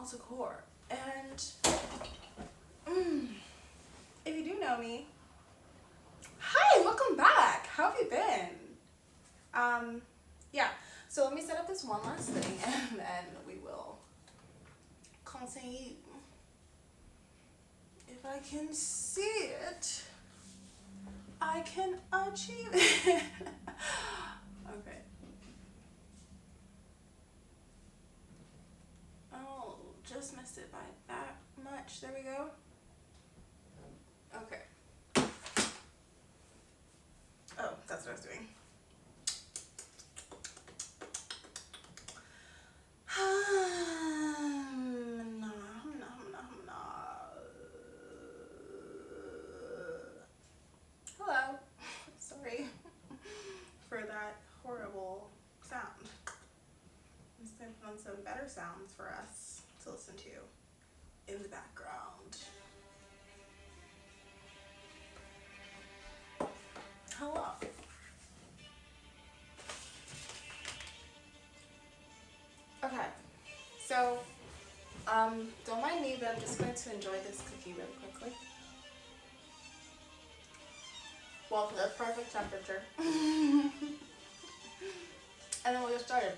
also core. And if you do know me, hi, welcome back. How have you been? Yeah, so let me set up this one last thing and then we will continue. If I can see it, I can achieve it. Okay. Oh, just missed it by that much. There we go. Okay. Oh, that's what I was doing. Hello. Sorry for that horrible sound. I'm just going to put on some better sounds for us to listen to in the background. Hello. Okay, so don't mind me, but I'm just going to enjoy this cookie really quickly. Well, to the perfect temperature. And then we'll get started.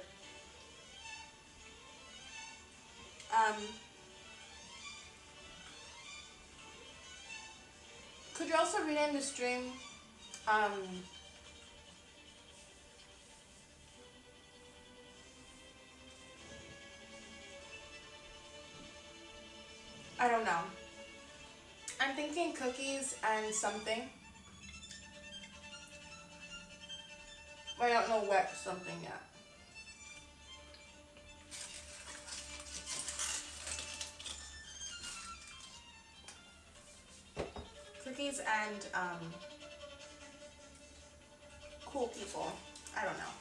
Could you also rename the stream I don't know. I'm thinking cookies and something. I don't know what something yet. Cookies and cool people. I don't know.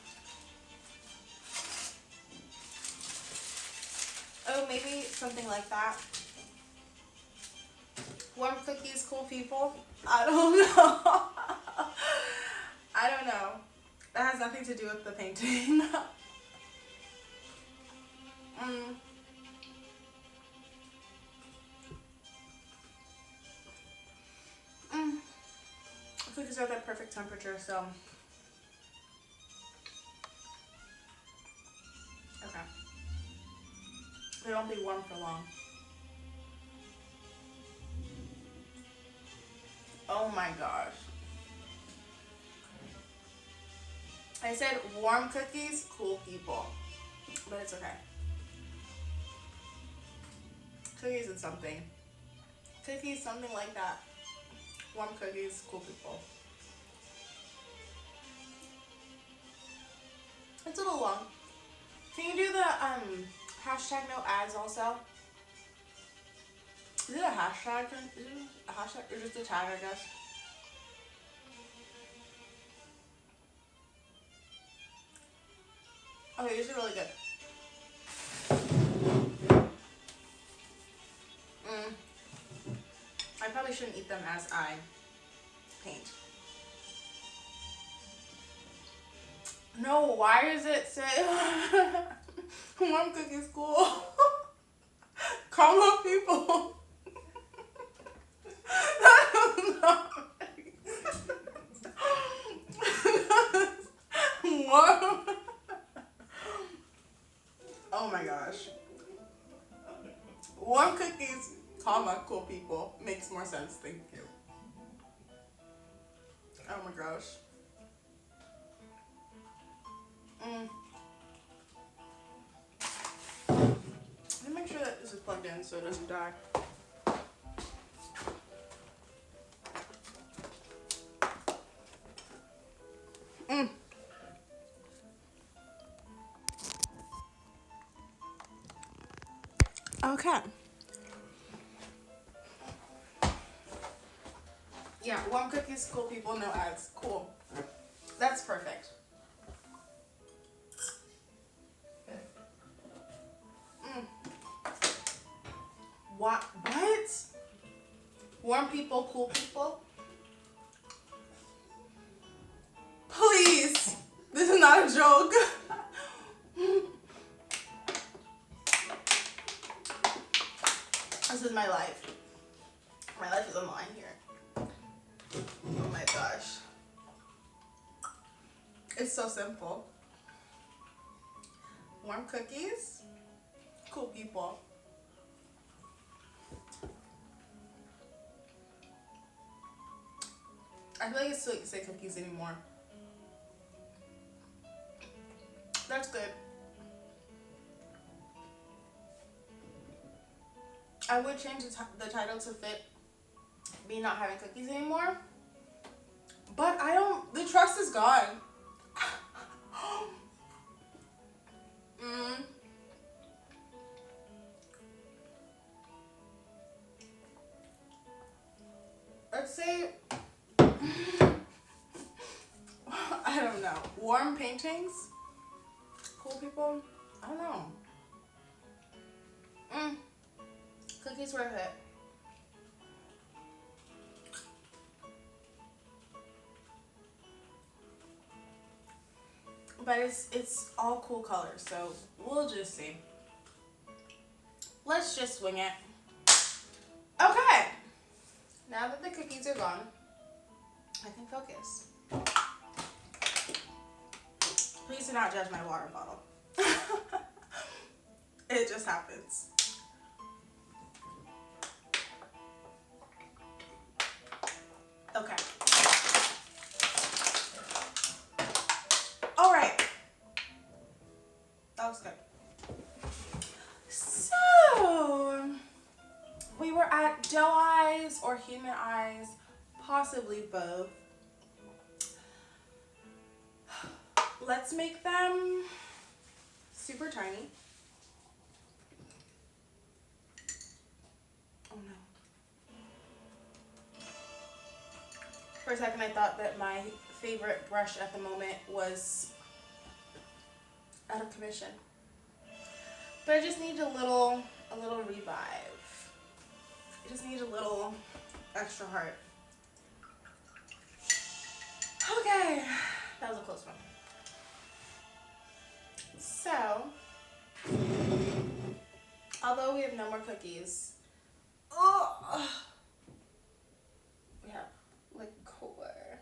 Oh, maybe something like that. Warm cookies, cool people. I don't know. I don't know. That has nothing to do with the painting. Cookies are that perfect temperature, so. Okay. They won't be warm for long. Oh my gosh. I said warm cookies, cool people. But it's okay. Cookies and something. Cookies, something like that. Warm cookies, cool people. It's a little long. Can you do the hashtag no ads also? Is it a hashtag? Is it a hashtag or just a tag, I guess? Okay, these are really good. I probably shouldn't eat them as I paint. No, why does it say warm cookies cool? Calm up people. Warm. Oh my gosh. Warm cookies, comma, cool people. Makes more sense, thank you. Oh my gosh. Let me make sure that this is plugged in so it doesn't die. Okay. Yeah, warm cookies, cool people, no ads. Cool. That's perfect. What? Warm people, cool people? Please! This is not a joke. is my life. My life is on the line here. Oh my gosh. It's so simple. Warm cookies. Cool people. I feel like it's too late to say cookies anymore. That's good. I would change the title to fit me not having cookies anymore. But I don't, the trust is gone. Let's say, I don't know, warm paintings, cool people, I don't know. Cookies worth it. But it's all cool colors, so we'll just see. Let's just swing it. Okay. Now that the cookies are gone, I can focus. Please do not judge my water bottle. It just happens. Okay. All right. That was good. So, we were at doe eyes or human eyes, possibly both. Let's make them super tiny. Oh no. For a second I thought that my favorite brush at the moment was out of commission. But I just need a little revive. I just need a little extra heart. Okay, that was a close one. So, although we have no more cookies, we have liqueur.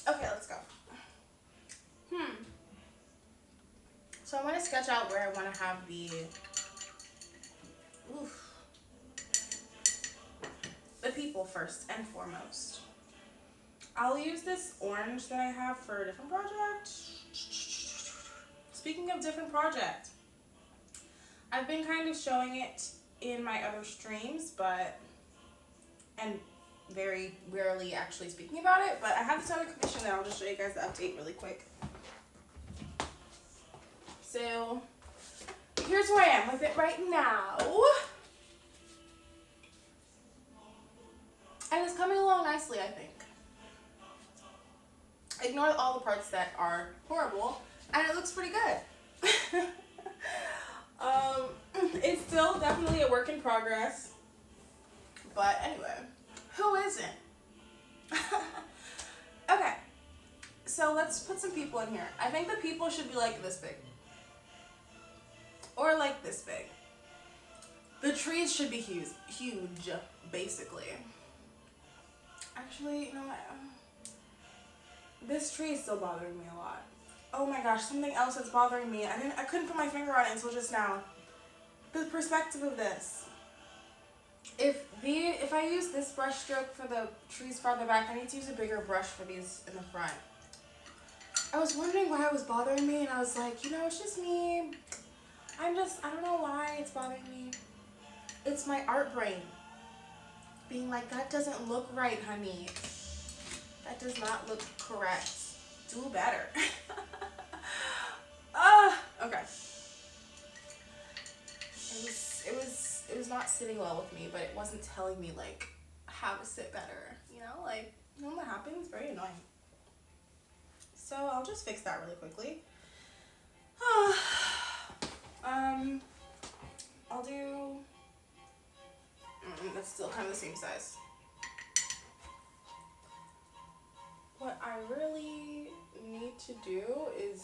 Okay, let's go. So I'm going to sketch out where I want to have the people first and foremost. I'll use this orange that I have for a different project. Speaking of different project, I've been kind of showing it in my other streams, and very rarely actually speaking about it, but I have this other commission that I'll just show you guys the update really quick. So here's where I am with it right now. And it's coming along nicely, I think. Ignore all the parts that are horrible, and it looks pretty good. It's still definitely a work in progress. But anyway, who isn't? Okay, so let's put some people in here. I think the people should be like this big. Or like this big. The trees should be huge, basically. Actually, you know what? This tree is still bothering me a lot. Oh my gosh, something else that's bothering me. I couldn't put my finger on it until just now. The perspective of this. If I use this brush stroke for the trees farther back, I need to use a bigger brush for these in the front. I was wondering why it was bothering me, and I was like, you know, it's just me. I don't know why it's bothering me. It's my art brain being like, that doesn't look right, honey. That does not look correct. Do better. Okay. It was not sitting well with me, but it wasn't telling me like how to sit better. You know what happens? It's very annoying. So I'll just fix that really quickly. I'll do. That's still kind of the same size. What I really need to do is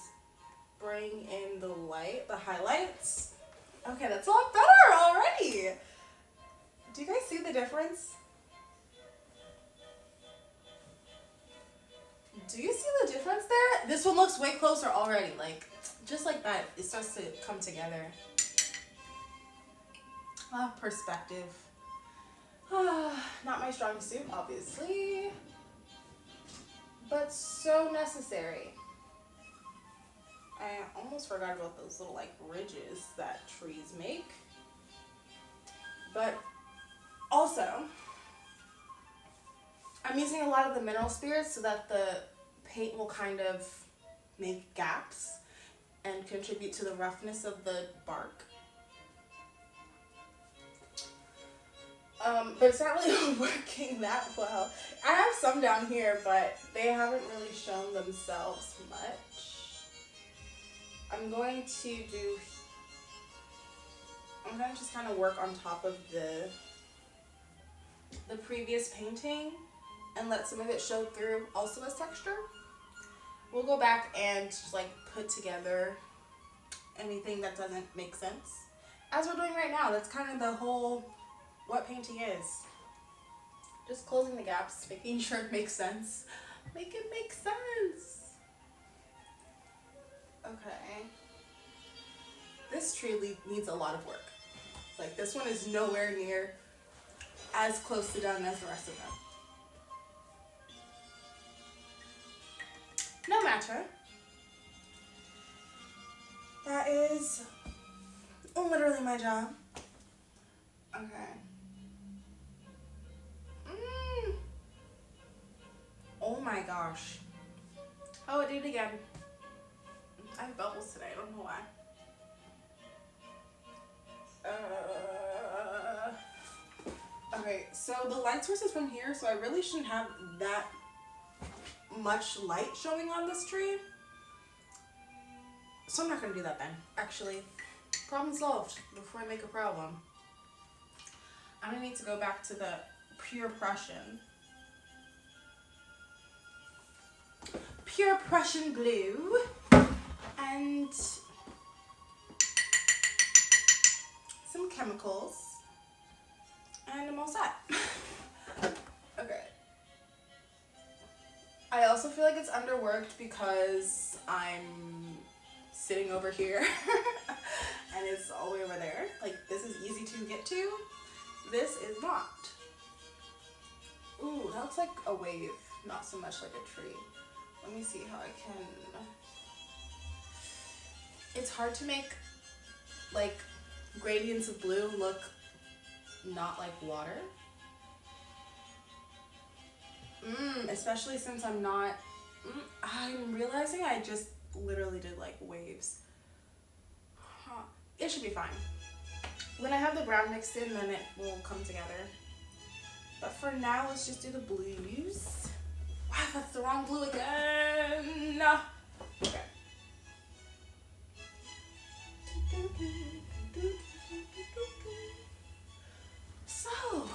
bring in the light, the highlights. Okay, that's a lot better already. Do you guys see the difference? Do you see the difference there? This one looks way closer already. Like, just like that, it starts to come together. Perspective. Not my strongest suit, obviously. But so necessary. I almost forgot about those little like ridges that trees make. But also, I'm using a lot of the mineral spirits so that the paint will kind of make gaps and contribute to the roughness of the bark. But it's not really working that well. I have some down here, but they haven't really shown themselves much. I'm going to just kind of work on top of the previous painting and let some of it show through also as texture. We'll go back and just like put together anything that doesn't make sense. As we're doing right now, that's kind of the whole what painting is. Just closing the gaps, making sure it makes sense. Make it make sense. Okay. This tree needs a lot of work. Like this one is nowhere near as close to done as the rest of them. No matter. That is literally my job. Okay. Oh my gosh. Oh, I did it again. I have bubbles today. I don't know why. Okay, so the light source is from here, so I really shouldn't have that much light showing on this tree. So I'm not going to do that then. Actually, problem solved before I make a problem. I'm going to need to go back to the Pure Prussian. Pure Prussian glue. And some chemicals. And I'm all set. Okay. I also feel like it's underworked because I'm sitting over here and it's all the way over there. Like, this is easy to get to. This is not. Ooh, that looks like a wave, not so much like a tree. Let me see how I can... It's hard to make, like, gradients of blue look not like water. Especially since I'm not... I'm realizing I just literally did, like, waves. Huh. It should be fine. When I have the brown mixed in, then it will come together. But for now, let's just do the blues. Wow, that's the wrong blue again. Okay. So,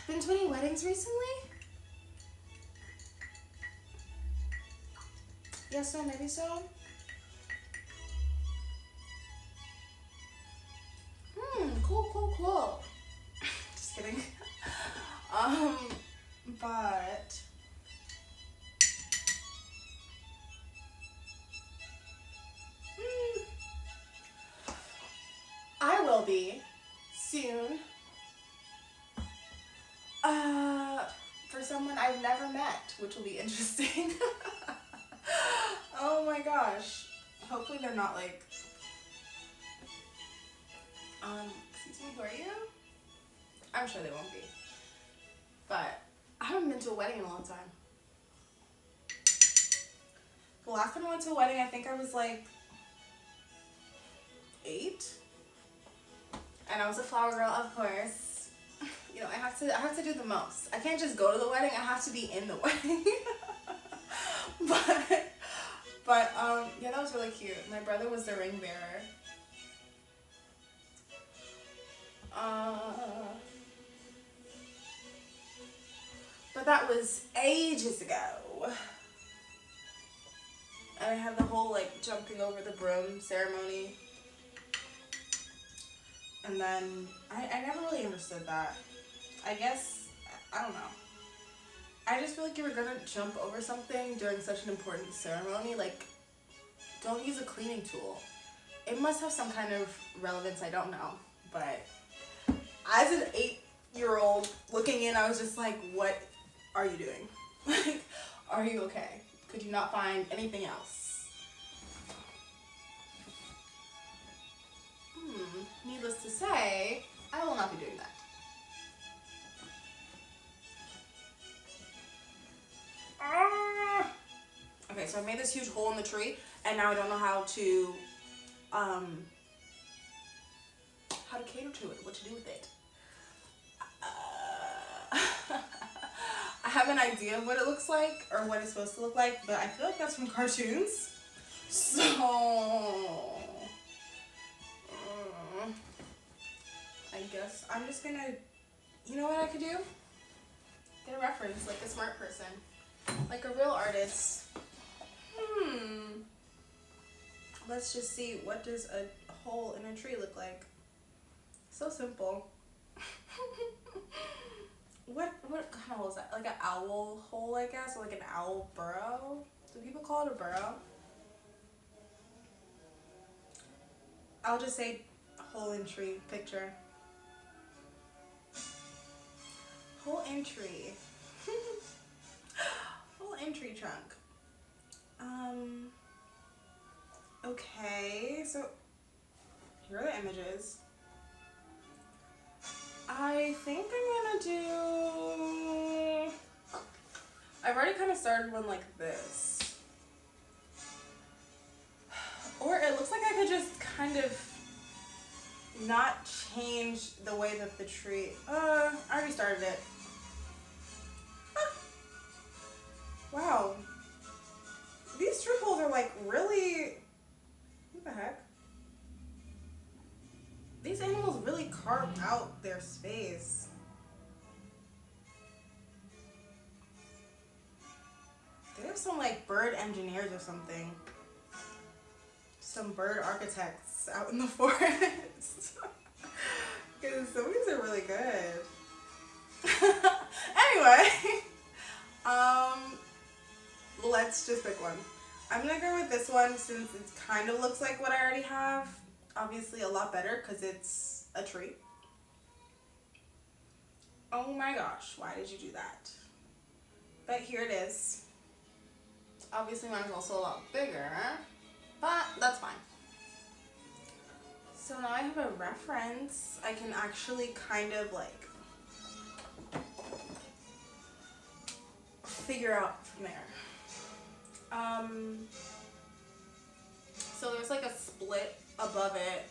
been to any weddings recently? Yes, so, maybe so. Cool. Just kidding. But I will be soon. For someone I've never met, which will be interesting. Oh my gosh. Hopefully they're not like, excuse me, who are you? I'm sure they won't be. But I haven't been to a wedding in a long time. The last time I went to a wedding, I think I was like 8. And I was a flower girl, of course. You know, I have to do the most. I can't just go to the wedding, I have to be in the wedding. But yeah, that was really cute. My brother was the ring bearer. But that was ages ago. And I had the whole like jumping over the broom ceremony. And then I never really understood that. I guess, I don't know. I just feel like you were gonna jump over something during such an important ceremony. Like, don't use a cleaning tool. It must have some kind of relevance, I don't know. But as an 8-year-old looking in, I was just like, what are you doing? Like, are you okay? Could you not find anything else? Needless to say, I will not be doing that. Okay, so I made this huge hole in the tree, and now I don't know how to cater to it, what to do with it. I have an idea of what it looks like, or what it's supposed to look like, but I feel like that's from cartoons. So, I guess I'm just gonna, you know what I could do? Get a reference, like a smart person. Like a real artist. Let's just see, what does a hole in a tree look like? So simple. What kind of hole is that? Like an owl hole, I guess? Or like an owl burrow? Do people call it a burrow? I'll just say hole in tree picture. Hole in tree. Whole entry trunk. Okay, so here are the images. I think I'm gonna do, I've already kind of started one like this. Or it looks like I could just kind of not change the way that the tree, I already started it. Wow. These tree holes are like really, what the heck? These animals really carved out their space. They have some like bird engineers or something. Some bird architects out in the forest. Because some of these are really good. Anyway, let's just pick one. I'm gonna go with this one since it kind of looks like what I already have. Obviously a lot better because it's a tree. Oh my gosh, why did you do that? But here it is. Obviously mine is also a lot bigger, but that's fine. So now I have a reference. I can actually kind of like figure out from there. So there's like a split above it,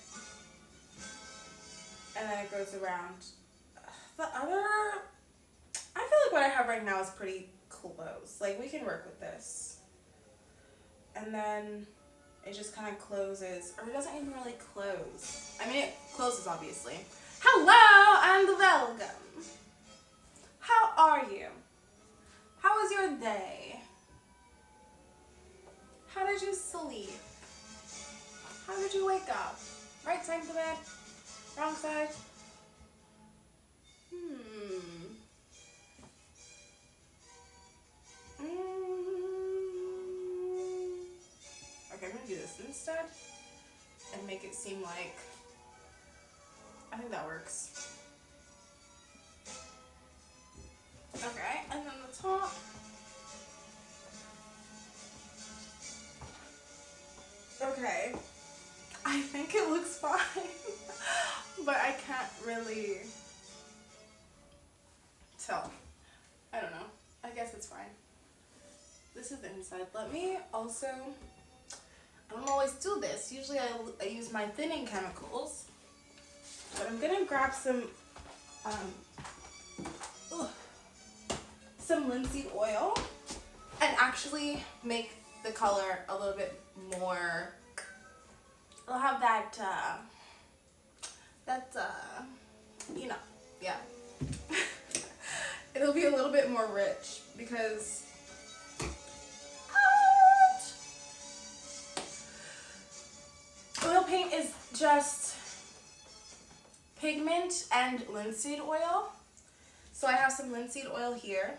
and then it goes around. The other, I feel like what I have right now is pretty close. Like we can work with this. And then it just kind of closes, or it doesn't even really close. I mean, it closes obviously. Hello and welcome. How are you? How was your day? How did you sleep? How did you wake up? Right side of the bed? Wrong side? Okay, I'm gonna do this instead and make it seem like, I think that works. Okay, and then the top. Okay, I think it looks fine, but I can't really tell. I don't know. I guess it's fine. This is the inside. Let me also, I don't always do this. Usually I use my thinning chemicals, but I'm gonna grab some linseed oil and actually make the color a little bit more, it'll have that, you know, yeah. It'll be a little bit more rich because, ouch! just pigment and linseed oil. So I have some linseed oil here,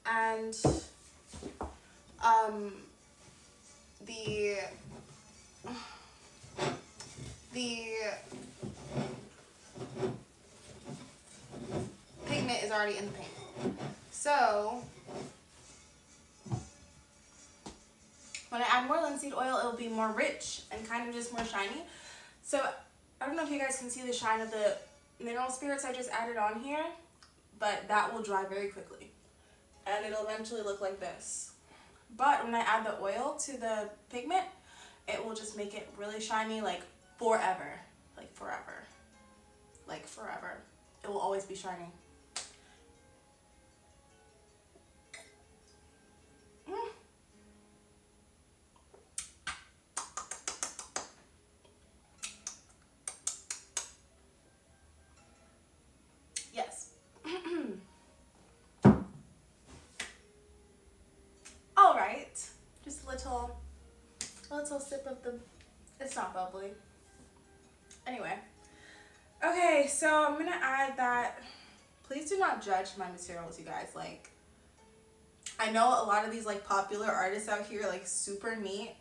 and the pigment is already in the paint. So when I add more linseed oil, it'll be more rich and kind of just more shiny. So I don't know if you guys can see the shine of the mineral spirits I just added on here, but that will dry very quickly and it'll eventually look like this. But when I add the oil to the pigment, it will just make it really shiny, like forever. Like forever. Like forever. It will always be shiny. Yes. All right. Just a little sip of the, it's not bubbly. Anyway. Okay, so I'm going to add that. Please do not judge my materials, you guys. Like, I know a lot of these like popular artists out here like super neat.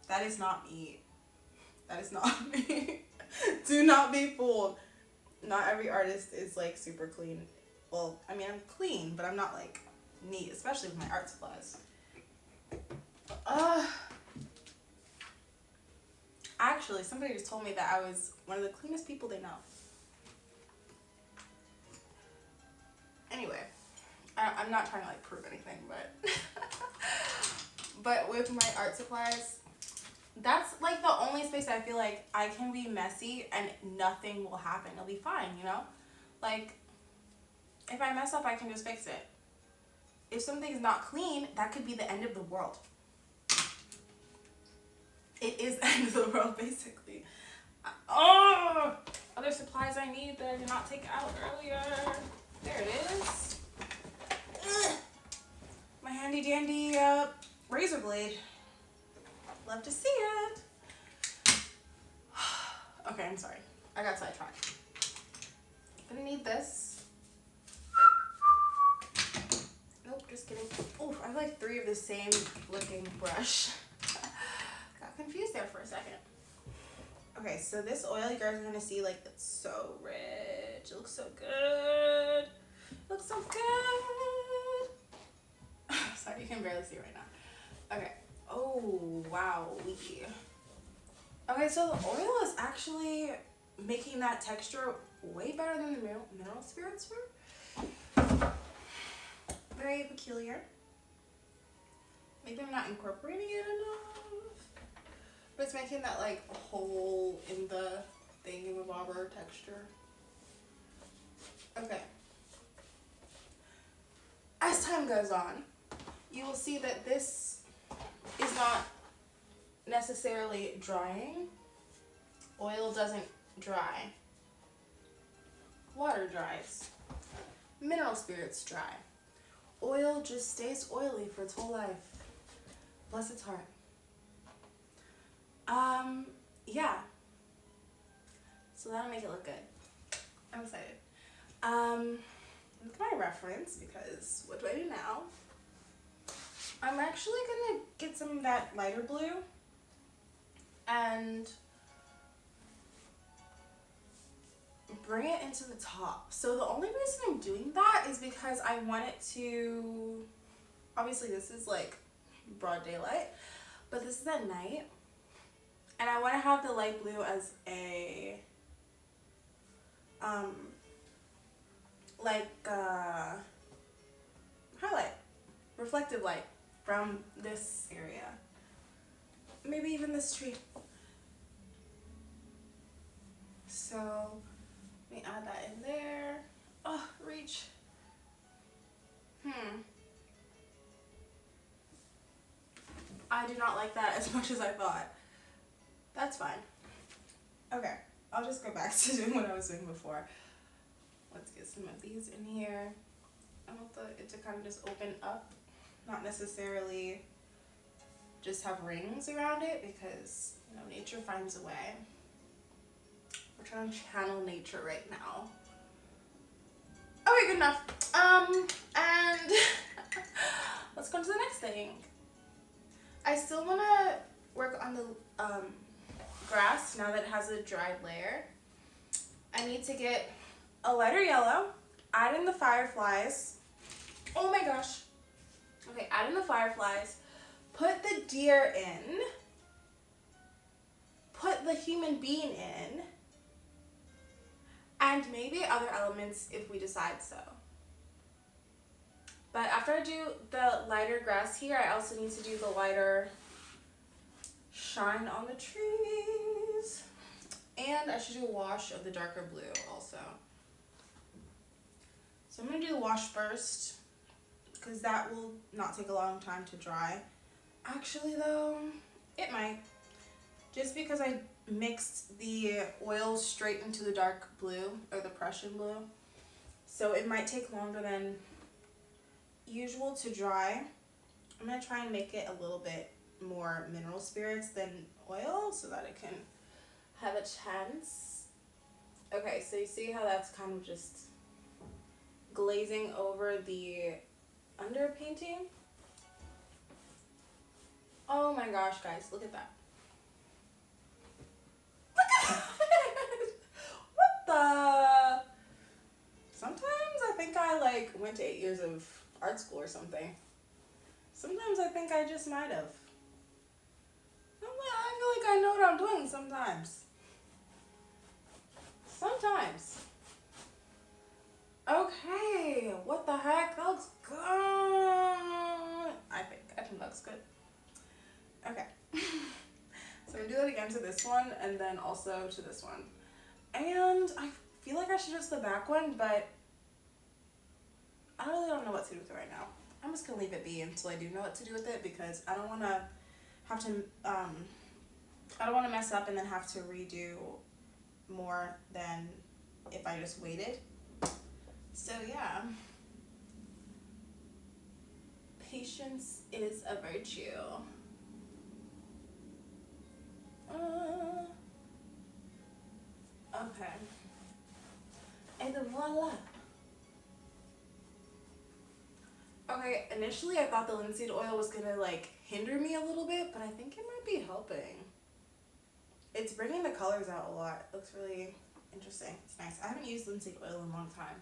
That is not me. That is not me. Do not be fooled. Not every artist is like super clean. Well, I mean, I'm clean, but I'm not like neat, especially with my art supplies. Actually, somebody just told me that I was one of the cleanest people they know. Anyway, I'm not trying to like prove anything, but but with my art supplies, that's like the only space I feel like I can be messy and nothing will happen. It'll be fine, you know? Like, if I mess up, I can just fix it. If something's not clean, that could be the end of the world. It is the end of the world, basically. Oh! Other supplies I need that I did not take out earlier. There it is. Ugh. My handy dandy razor blade. Love to see it. Okay, I'm sorry. I got sidetracked. Gonna need this. Nope, just kidding. Oh, I have like 3 of the same looking brush. Got confused there for a second. Okay, so this oil, you guys are gonna see like it's so rich. It looks so good. It looks so good. Sorry, you can barely see right now. Okay. Oh, wow. Okay, so the oil is actually making that texture way better than the mineral spirits were. Very peculiar. Maybe I'm not incorporating it enough. But it's making that like hole in the thingamabobber texture. Okay. As time goes on, you will see that this is not necessarily drying. Oil doesn't dry. Water dries. Mineral spirits dry. Oil just stays oily for its whole life. Bless its heart. Yeah. So that'll make it look good. I'm excited. Look at my reference, because what do I do now? I'm actually gonna get some of that lighter blue and bring it into the top. So the only reason I'm doing that is because I want it to, obviously this is like broad daylight, but this is at night. And I want to have the light blue as a, highlight, reflective light from this area. Maybe even this tree. So, let me add that in there. Oh, reach. I do not like that as much as I thought. That's fine. Okay, I'll just go back to doing what I was doing before. Let's get some of these in here. I want it to kind of just open up, not necessarily just have rings around it because, you know, nature finds a way. We're trying to channel nature right now. Okay, good enough. And let's go to the next thing. I still want to work on the grass now that it has a dried layer. I need to get a lighter yellow, add in the fireflies. Oh my gosh. Okay, add in the fireflies, put the deer in, put the human being in, and maybe other elements if we decide so. But after I do the lighter grass here, I also need to do the lighter shine on the trees. And I should do a wash of the darker blue also. So I'm going to do the wash first, because that will not take a long time to dry. Actually though, it might. Just because I mixed the oil straight into the dark blue, or the Prussian blue. So it might take longer than usual to dry. I'm going to try and make it a little bit more mineral spirits than oil so that it can have a chance. Okay, so you see how that's kind of just glazing over the underpainting? Oh my gosh, guys, look at that. Look at that! What the? Sometimes I think I like went to 8 years of art school or something. Sometimes I think I just might have. I feel like I know what I'm doing sometimes. Sometimes. Okay, what the heck? That looks good. I think that looks good. Okay. So I'm gonna do that again to this one and then also to this one. And I feel like I should just the back one, but I really don't know what to do with it right now. I'm just gonna leave it be until I do know what to do with it, because I don't wanna have to I don't want to mess up and then have to redo more than if I just waited. So yeah, patience is a virtue. Okay. And voila. Okay, initially I thought the linseed oil was gonna like hinder me a little bit, but I think it might be helping. It's bringing the colors out a lot. It looks really interesting. It's nice. I haven't used linseed oil in a long time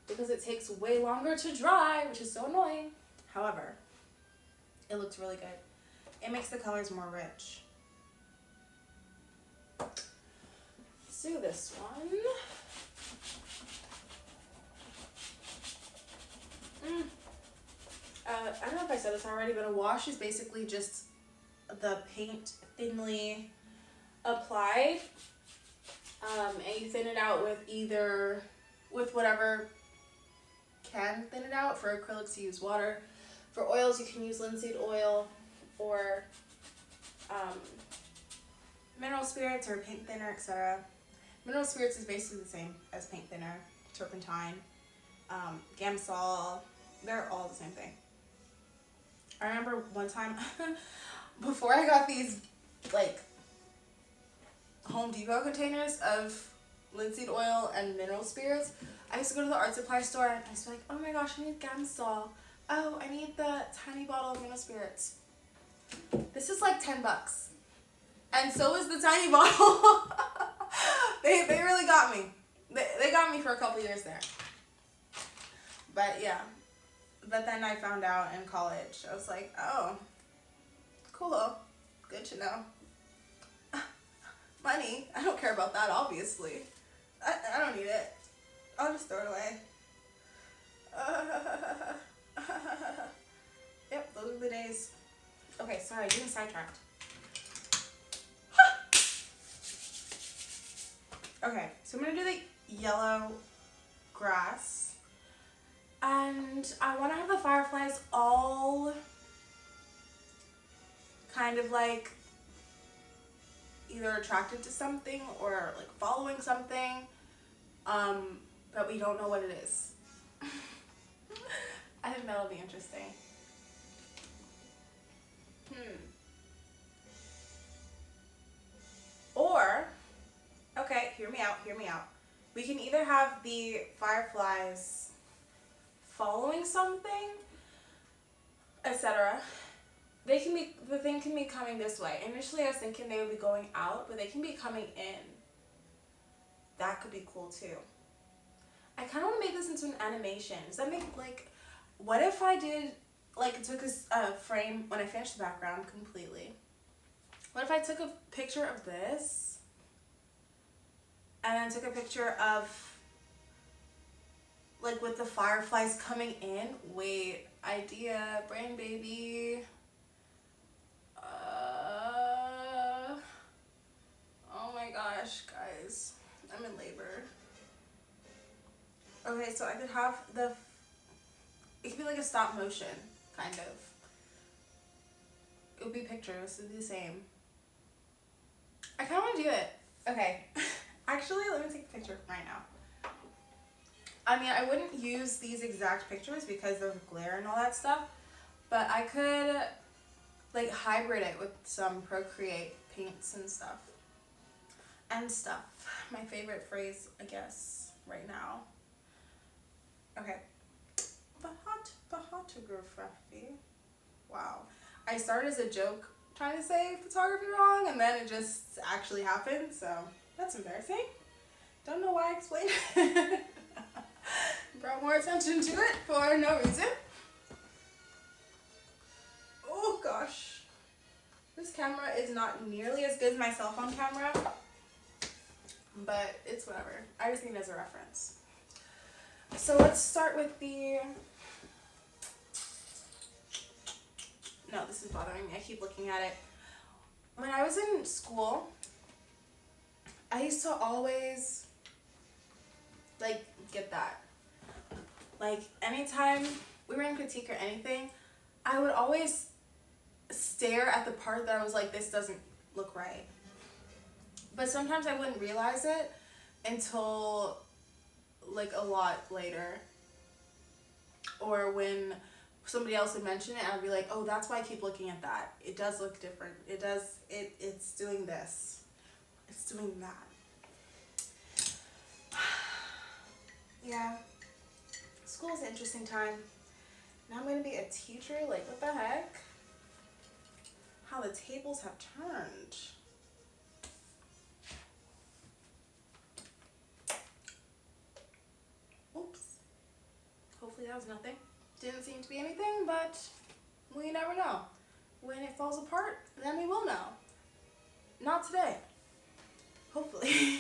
because it takes way longer to dry, which is so annoying. However, it looks really good. It makes the colors more rich. Let's do this one. I don't know if I said this already, but a wash is basically just the paint thinly applied, and you thin it out with whatever can thin it out. For acrylics you use water. For oils you can use linseed oil or mineral spirits or paint thinner, etc. Mineral spirits is basically the same as paint thinner, turpentine, Gamsol, they're all the same thing. I remember one time before I got these like Home Depot containers of linseed oil and mineral spirits, I used to go to the art supply store and I used to be like, oh my gosh, I need Gamsol. Oh, I need the tiny bottle of mineral spirits. This is like $10. And so is the tiny bottle. They really got me. They got me for a couple years there. But yeah. But then I found out in college. I was like, oh, cool. Good to know. Money. I don't care about that, obviously. I don't need it. I'll just throw it away. Yep, those are the days. Okay, sorry, getting sidetracked. Okay, so I'm going to do the yellow grass. And I want to have the fireflies all kind of like either attracted to something or like following something, but we don't know what it is. I think that'll be interesting. out, hear me out. We can either have the fireflies following something, etc. The thing can be coming this way. Initially I was thinking they would be going out, but they can be coming in. That could be cool too. I kind of want to make this into an animation. Does that make, like, what if I did, like, took a frame when I finished the background completely? What if I took a picture of this and then took a picture of, like, with the fireflies coming in? Wait, idea, brain baby. Oh my gosh, guys, I'm in labor. Okay, so I could have it could be like a stop motion, kind of. It would be pictures, it would be the same. I kind of want to do it. Okay, actually, let me take a picture right now. I mean, I wouldn't use these exact pictures because there's glare and all that stuff, but I could, like, hybrid it with some Procreate paints and stuff. My favorite phrase, I guess, right now. Okay. Photography. Wow. I started as a joke trying to say photography wrong, and then it just actually happened, so that's embarrassing. Don't know why I explained it. Brought more attention to it for no reason. Oh gosh. This camera is not nearly as good as my cell phone camera, but it's whatever. I just need it as a reference. So let's start with the... No, this is bothering me. I keep looking at it. When I was in school, I used to always, like, get that. Like, anytime we were in critique or anything, I would always stare at the part that I was like, this doesn't look right. But sometimes I wouldn't realize it until, like, a lot later. Or when somebody else would mention it, I'd be like, oh, that's why I keep looking at that. It does look different. It's doing this. It's doing that. Yeah. School's an interesting time. Now I'm going to be a teacher? Like, what the heck? How the tables have turned. Oops. Hopefully that was nothing. Didn't seem to be anything, but we never know. When it falls apart, then we will know. Not today. Hopefully.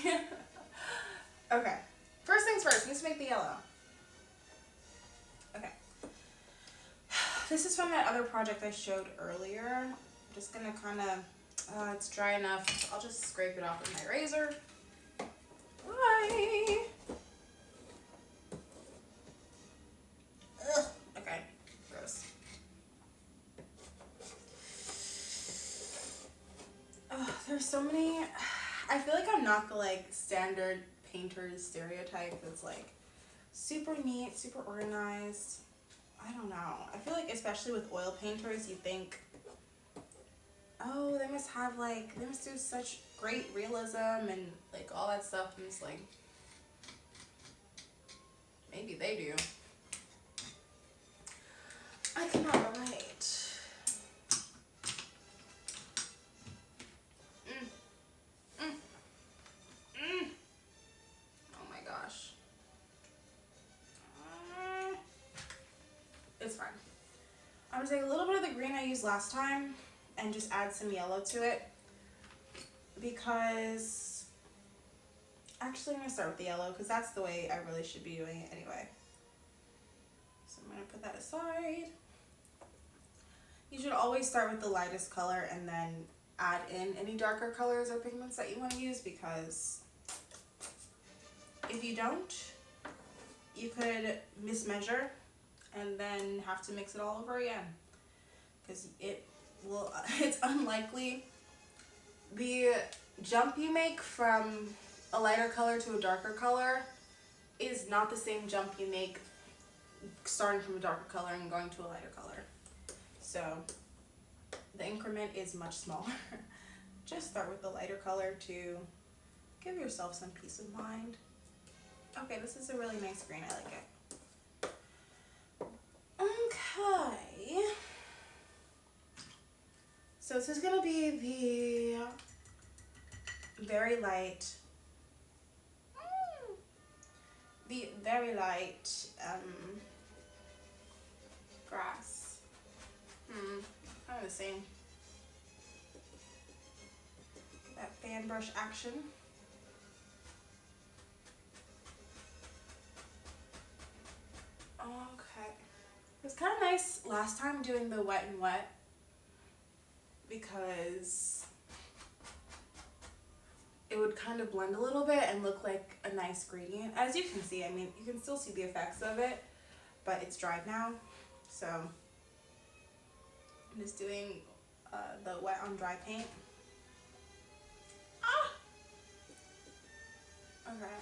Okay. First things first, let's make the yellow. Okay. This is from that other project I showed earlier. I'm just gonna kind of, it's dry enough. I'll just scrape it off with my razor. Bye. Ugh. Okay, gross. There's so many. I feel like I'm not the, like, standard painter's stereotype that's, like, super neat, super organized. I don't know. I feel like especially with oil painters, you think, oh, they must have, like, they must do such great realism and, like, all that stuff. And it's like, maybe they do. I cannot relate. Oh my gosh. It's fine. I'm gonna take a little bit of the green I used last time and just add some yellow to it, because actually I'm gonna start with the yellow because that's the way I really should be doing it anyway. So I'm gonna put that aside. You should always start with the lightest color and then add in any darker colors or pigments that you want to use, because if you don't, you could mismeasure and then have to mix it all over again, because it's unlikely. The jump you make from a lighter color to a darker color is not the same jump you make starting from a darker color and going to a lighter color. So the increment is much smaller. Just start with the lighter color to Give yourself some peace of mind. Okay, this is a really nice green. I like it. Okay. So this is going to be the very light, grass. Kind of the same. That fan brush action. Okay. It was kind of nice last time doing the wet and wet because it would kind of blend a little bit and look like a nice gradient. As you can see, I mean, you can still see the effects of it, but it's dried now. So I'm just doing the wet on dry paint. Okay.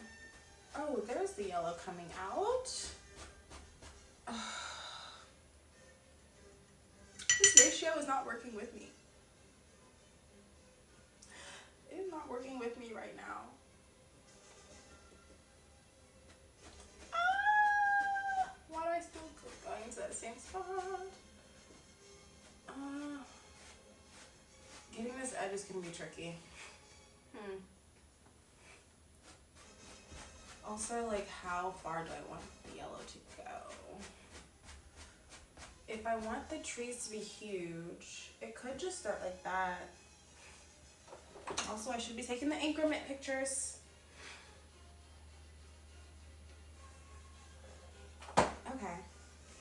Oh, there's the yellow coming out. This ratio is not working with me. It is not working with me right now. Why do I still keep going to that same spot? Getting this edge is gonna be tricky. Also, like, how far do I want the yellow to go? If I want the trees to be huge, it could just start like that. Also, I should be taking the increment pictures. Okay,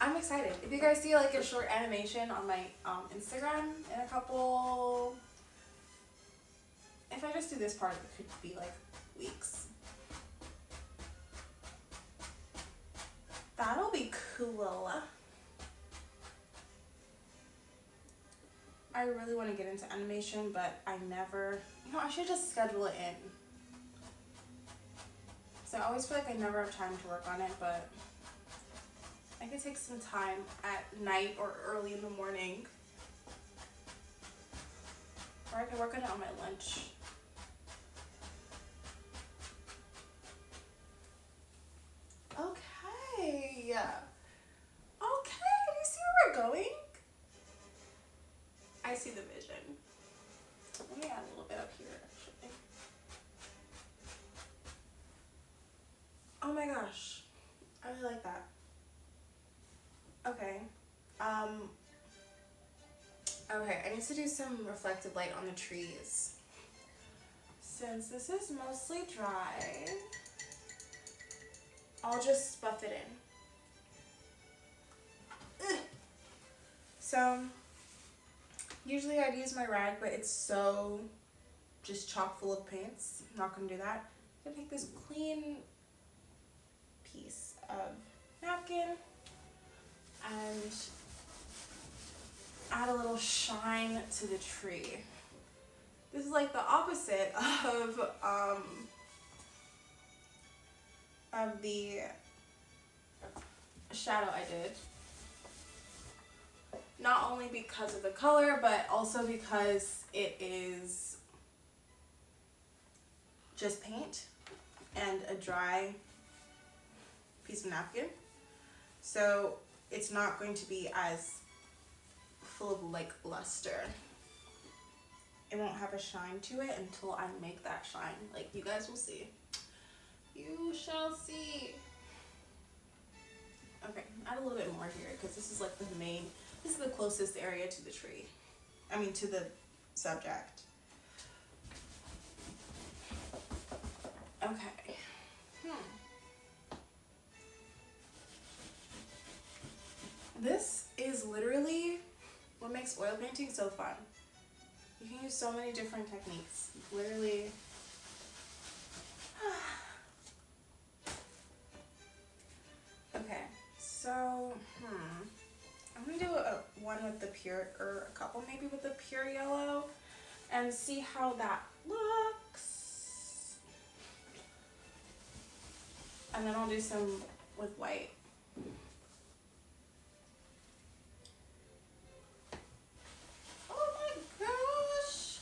I'm excited. If you guys see like a short animation on my Instagram in a couple, if I just do this part, it could be like weeks. That'll be cool. I really want to get into animation, but I never, I should just schedule it in. So I always feel like I never have time to work on it, but I could take some time at night or early in the morning. Or I could work on it on my lunch. Okay. Okay, can you see where we're going? I see the vision. Let me add a little bit up here, actually. Oh my gosh. I really like that. Okay. Okay, I need to do some reflective light on the trees. Since this is mostly dry, I'll just buff it in. Ugh. So, usually I'd use my rag, but it's so just chock full of paints. I'm not gonna do that. I'm gonna take this clean piece of napkin and add a little shine to the tree. This is like the opposite of the shadow I did. Not only because of the color, but also because it is just paint and a dry piece of napkin. So it's not going to be as full of like luster. It won't have a shine to it until I make that shine. Like, you guys will see. You shall see. Okay, add a little bit more here because this is like the main, this is the closest area to the tree. I mean, to the subject. Okay. This is literally what makes oil painting so fun. You can use so many different techniques. Literally. Okay, so, I'm gonna do one with the pure, or a couple maybe with the pure yellow, and see how that looks. And then I'll do some with white. Oh my gosh!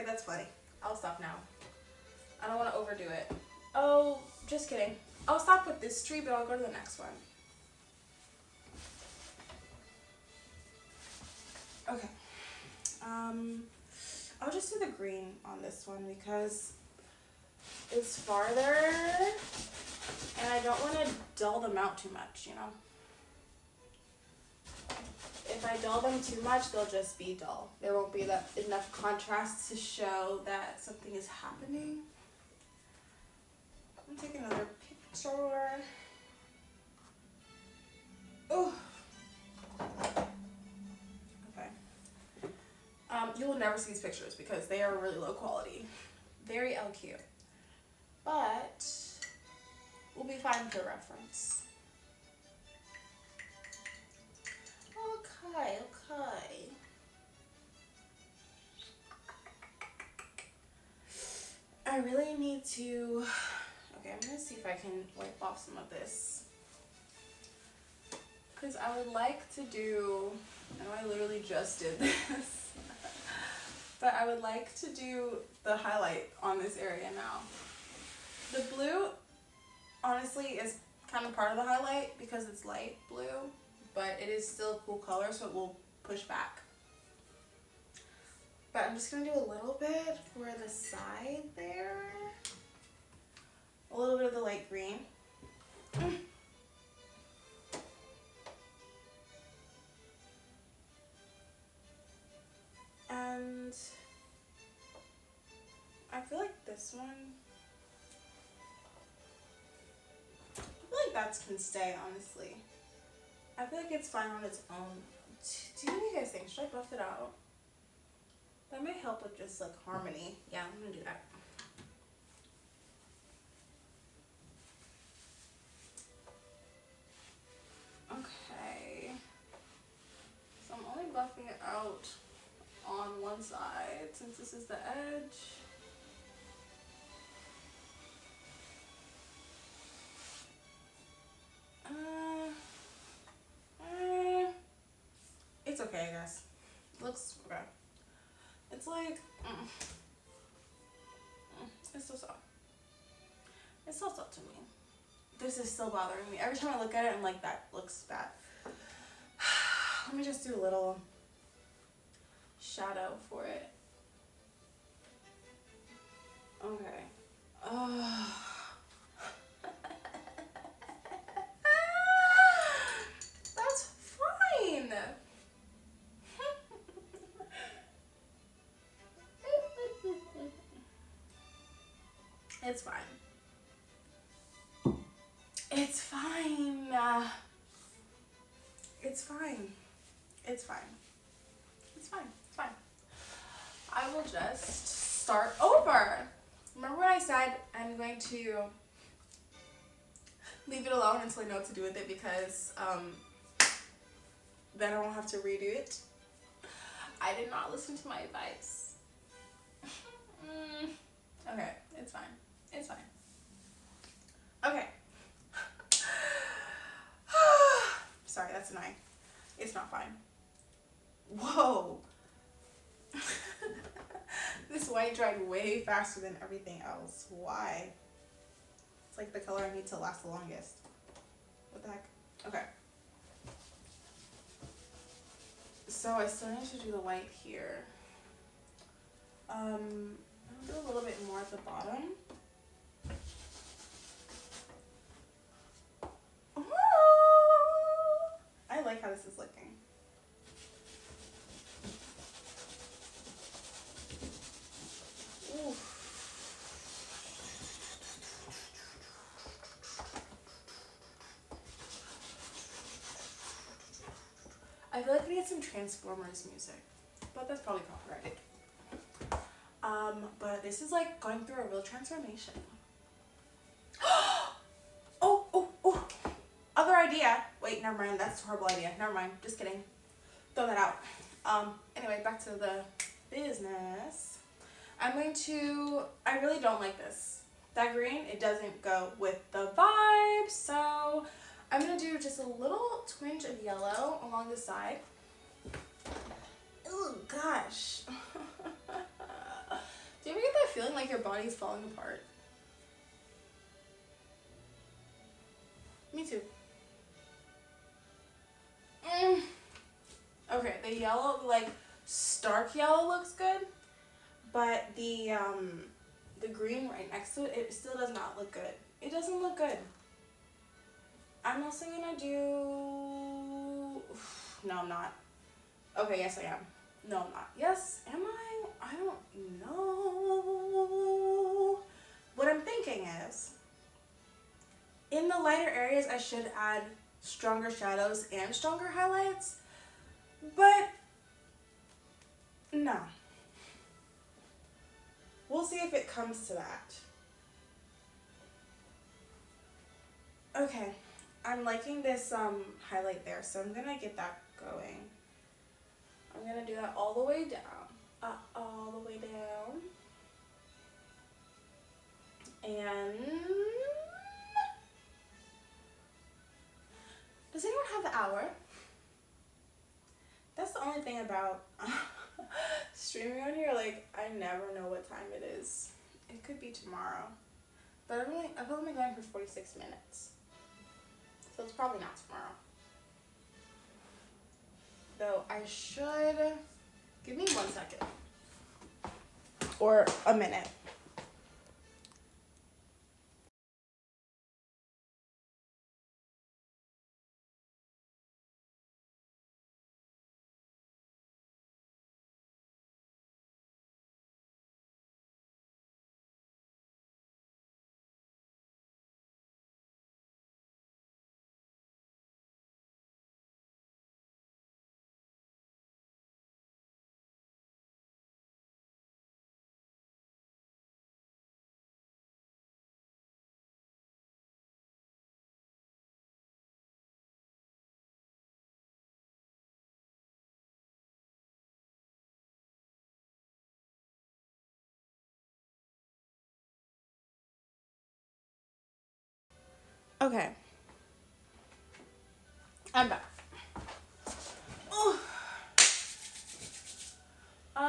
that's funny. I'll stop now. I don't want to overdo it. Oh, just kidding. I'll stop with this tree, but I'll go to the next one. Okay. I'll just do the green on this one because it's farther and I don't want to dull them out too much, you know? If I dull them too much, they'll just be dull. There won't be enough contrast to show that something is happening. I'm taking another picture. Oh. Okay. You will never see these pictures because they are really low quality. Very LQ. But we'll be fine for reference. Okay. I really need to... Okay, I'm gonna see if I can wipe off some of this. Because I would like to do... I know I literally just did this. But I would like to do the highlight on this area now. The blue, honestly, is kind of part of the highlight because it's light blue. But it is still a cool color, so it will push back. But I'm just going to do a little bit for the side there. A little bit of the light green. And I feel like this one, I feel like that can stay, honestly. I feel like it's fine on its own. Do you guys think? Should I buff it out? That might help with just like harmony. Yeah, I'm gonna do that. Okay. So I'm only buffing it out on one side since this is the edge. It's okay, I guess. Looks okay. It's like, it's so soft. It's so soft to me. This is still bothering me. Every time I look at it, I'm like, that looks bad. Let me just do a little shadow for it. Okay. That's fine. It's fine. It's fine. It's fine. It's fine. It's fine. It's fine. I will just start over. Remember when I said I'm going to leave it alone until I know what to do with it because then I won't have to redo it? I did not listen to my advice. Okay, it's fine. It's fine. Okay. Sorry, that's annoying. It's not fine. Whoa. This white dried way faster than everything else. Why? It's like the color I need to last the longest. What the heck? Okay. So I still need to do the white here. I'll do a little bit more at the bottom. I like how this is looking. Ooh. I feel like we need some Transformers music, but that's probably copyrighted. But this is like going through a real transformation. Oh. Other idea. Wait, never mind. That's a horrible idea. Never mind. Just kidding. Throw that out. Anyway, back to the business. I really don't like this. That green, it doesn't go with the vibe. So I'm going to do just a little twinge of yellow along the side. Oh, gosh. feeling like your body's falling apart? Me too. Okay, the yellow, like stark yellow looks good, but the green right next to it, it still does not look good. It doesn't look good. I'm also gonna do, no, I'm not. Okay, yes I am. No, I'm not. Yes, am I? I don't know. What I'm thinking is, in the lighter areas, I should add stronger shadows and stronger highlights, but no. We'll see if it comes to that. Okay, I'm liking this highlight there, so I'm gonna get that going. I'm gonna do that all the way down. All the way down. And does anyone have the hour? That's the only thing about streaming on here, like I never know what time it is. It could be tomorrow. But I've only been going for 46 minutes. So it's probably not tomorrow. Though I should, give me 1 second. Or a minute. Okay. I'm back. Oh. I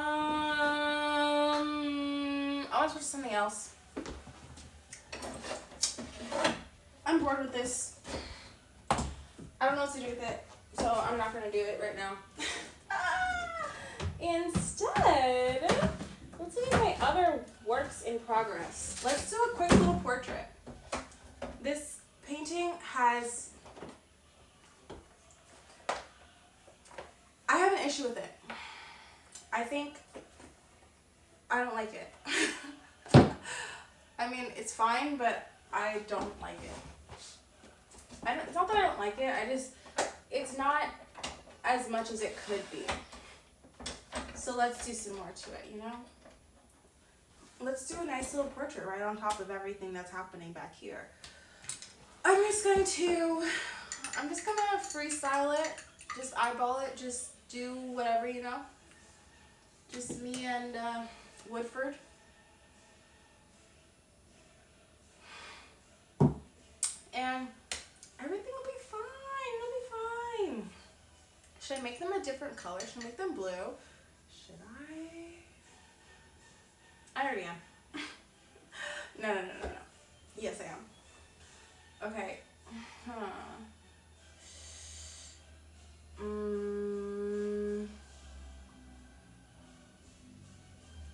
want to switch to something else. I'm bored with this. I don't know what to do with it, so I'm not gonna do it right now. Instead, let's look at my other works in progress. Let's do a quick little portrait. This painting has, I have an issue with it. I think I don't like it. I mean, it's fine, but I don't like it. It's not that I don't like it, it's not as much as it could be. So let's do some more to it, you know? Let's do a nice little portrait right on top of everything that's happening back here. I'm just gonna freestyle it, just eyeball it, just do whatever, you know? Just me and Woodford. And everything will be fine, it'll be fine. Should I make them a different color? Should I make them blue? Should I? I already am. No. Yes, I am. Okay.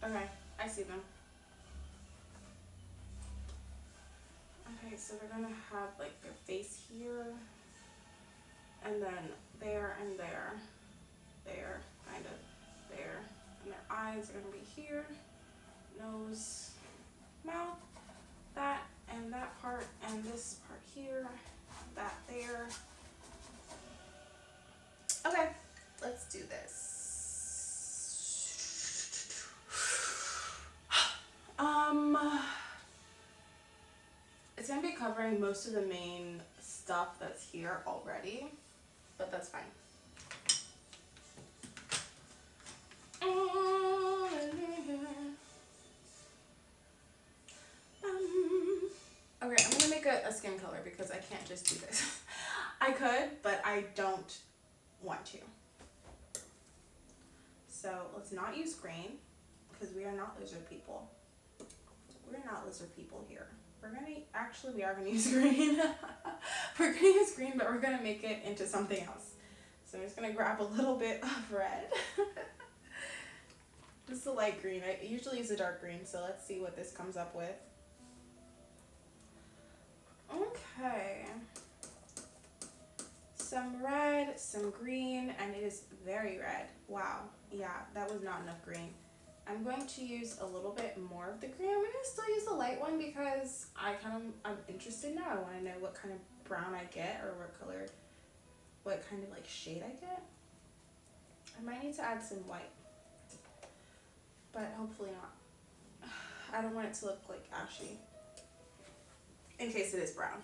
Okay, I see them. Okay, so they're gonna have like their face here, and then there and there, kind of there, and their eyes are gonna be here, nose, mouth, that and that part, and this part here, that there. Okay, let's do this. It's gonna be covering most of the main stuff that's here already, but that's fine. Okay, I'm gonna make a skin color because I can't just do this. I could, but I don't want to. So let's not use green because we are not lizard people. we're not lizard people here. We are gonna use green. We're gonna use green, but we're gonna make it into something else. So I'm just gonna grab a little bit of red. This is a light green. I usually use a dark green, so let's see what this comes up with. Okay. Some red, some green, and it is very red. Wow. Yeah, that was not enough green. I'm going to use a little bit more of the green. I'm going to still use the light one because I'm interested now. I want to know what kind of brown I get, or what kind of like shade I get. I might need to add some white, but hopefully not. I don't want it to look like ashy, in case it is brown.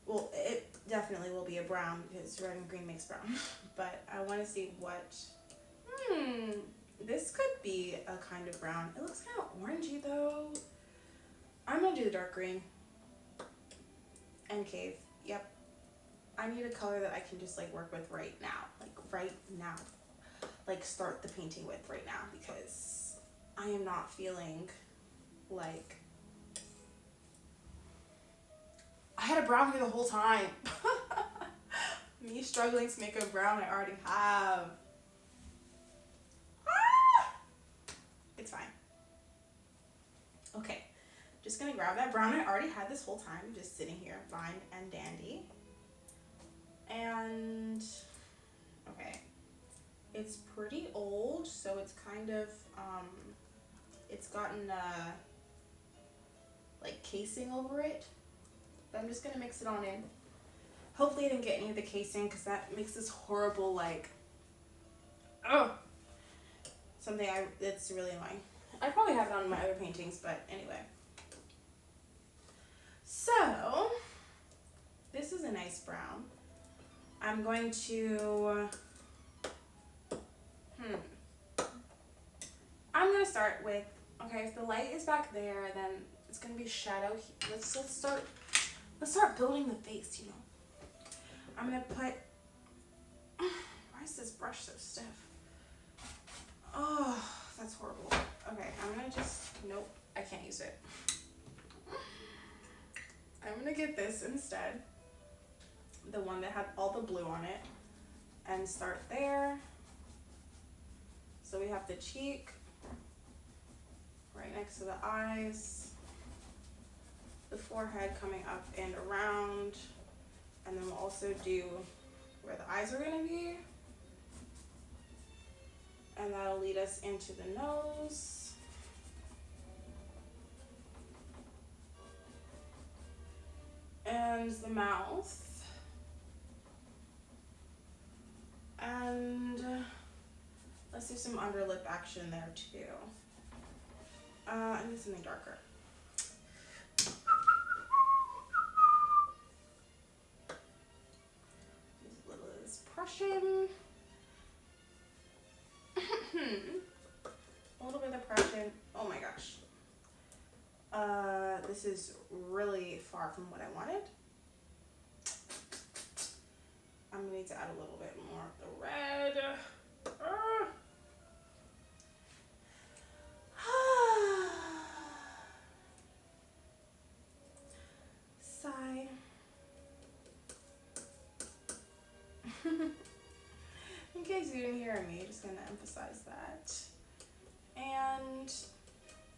Well, it definitely will be a brown because red and green makes brown. But I want to see what, this could be a kind of brown. It looks kind of orangey though. I'm going to do the dark green and cave. Yep. I need a color that I can just like work with right now. Like start the painting with right now, because I am not feeling like I had a brown here the whole time. Me struggling to make a brown I already have. It's fine. Okay, just gonna grab that brown I already had this whole time, just sitting here, fine and dandy. And, okay, it's pretty old, so it's kind of, it's gotten, like casing over it. But I'm just gonna mix it on in. Hopefully I didn't get any of the casing, because that makes this horrible, like, it's really annoying. I probably have it on my other paintings, but anyway. So, this is a nice brown. I'm going to, I'm gonna start with, okay, if the light is back there, then it's gonna be shadow. Let's start building the face, you know. I'm gonna put, why is this brush so stiff? Oh, that's horrible. Okay, I'm gonna nope, I can't use it. I'm gonna get this instead, the one that had all the blue on it, and start there. So we have the cheek, right next to the eyes, the forehead coming up and around, and then we'll also do where the eyes are gonna be. And that'll lead us into the nose. And the mouth. And let's do some under lip action there too. I need something darker. Use a little of this Prussian. A little bit of Prussian. Oh my gosh. This is really far from what I wanted. I'm gonna need to add a little bit more of the red. Sigh. In case you didn't hear me, just gonna emphasize that. And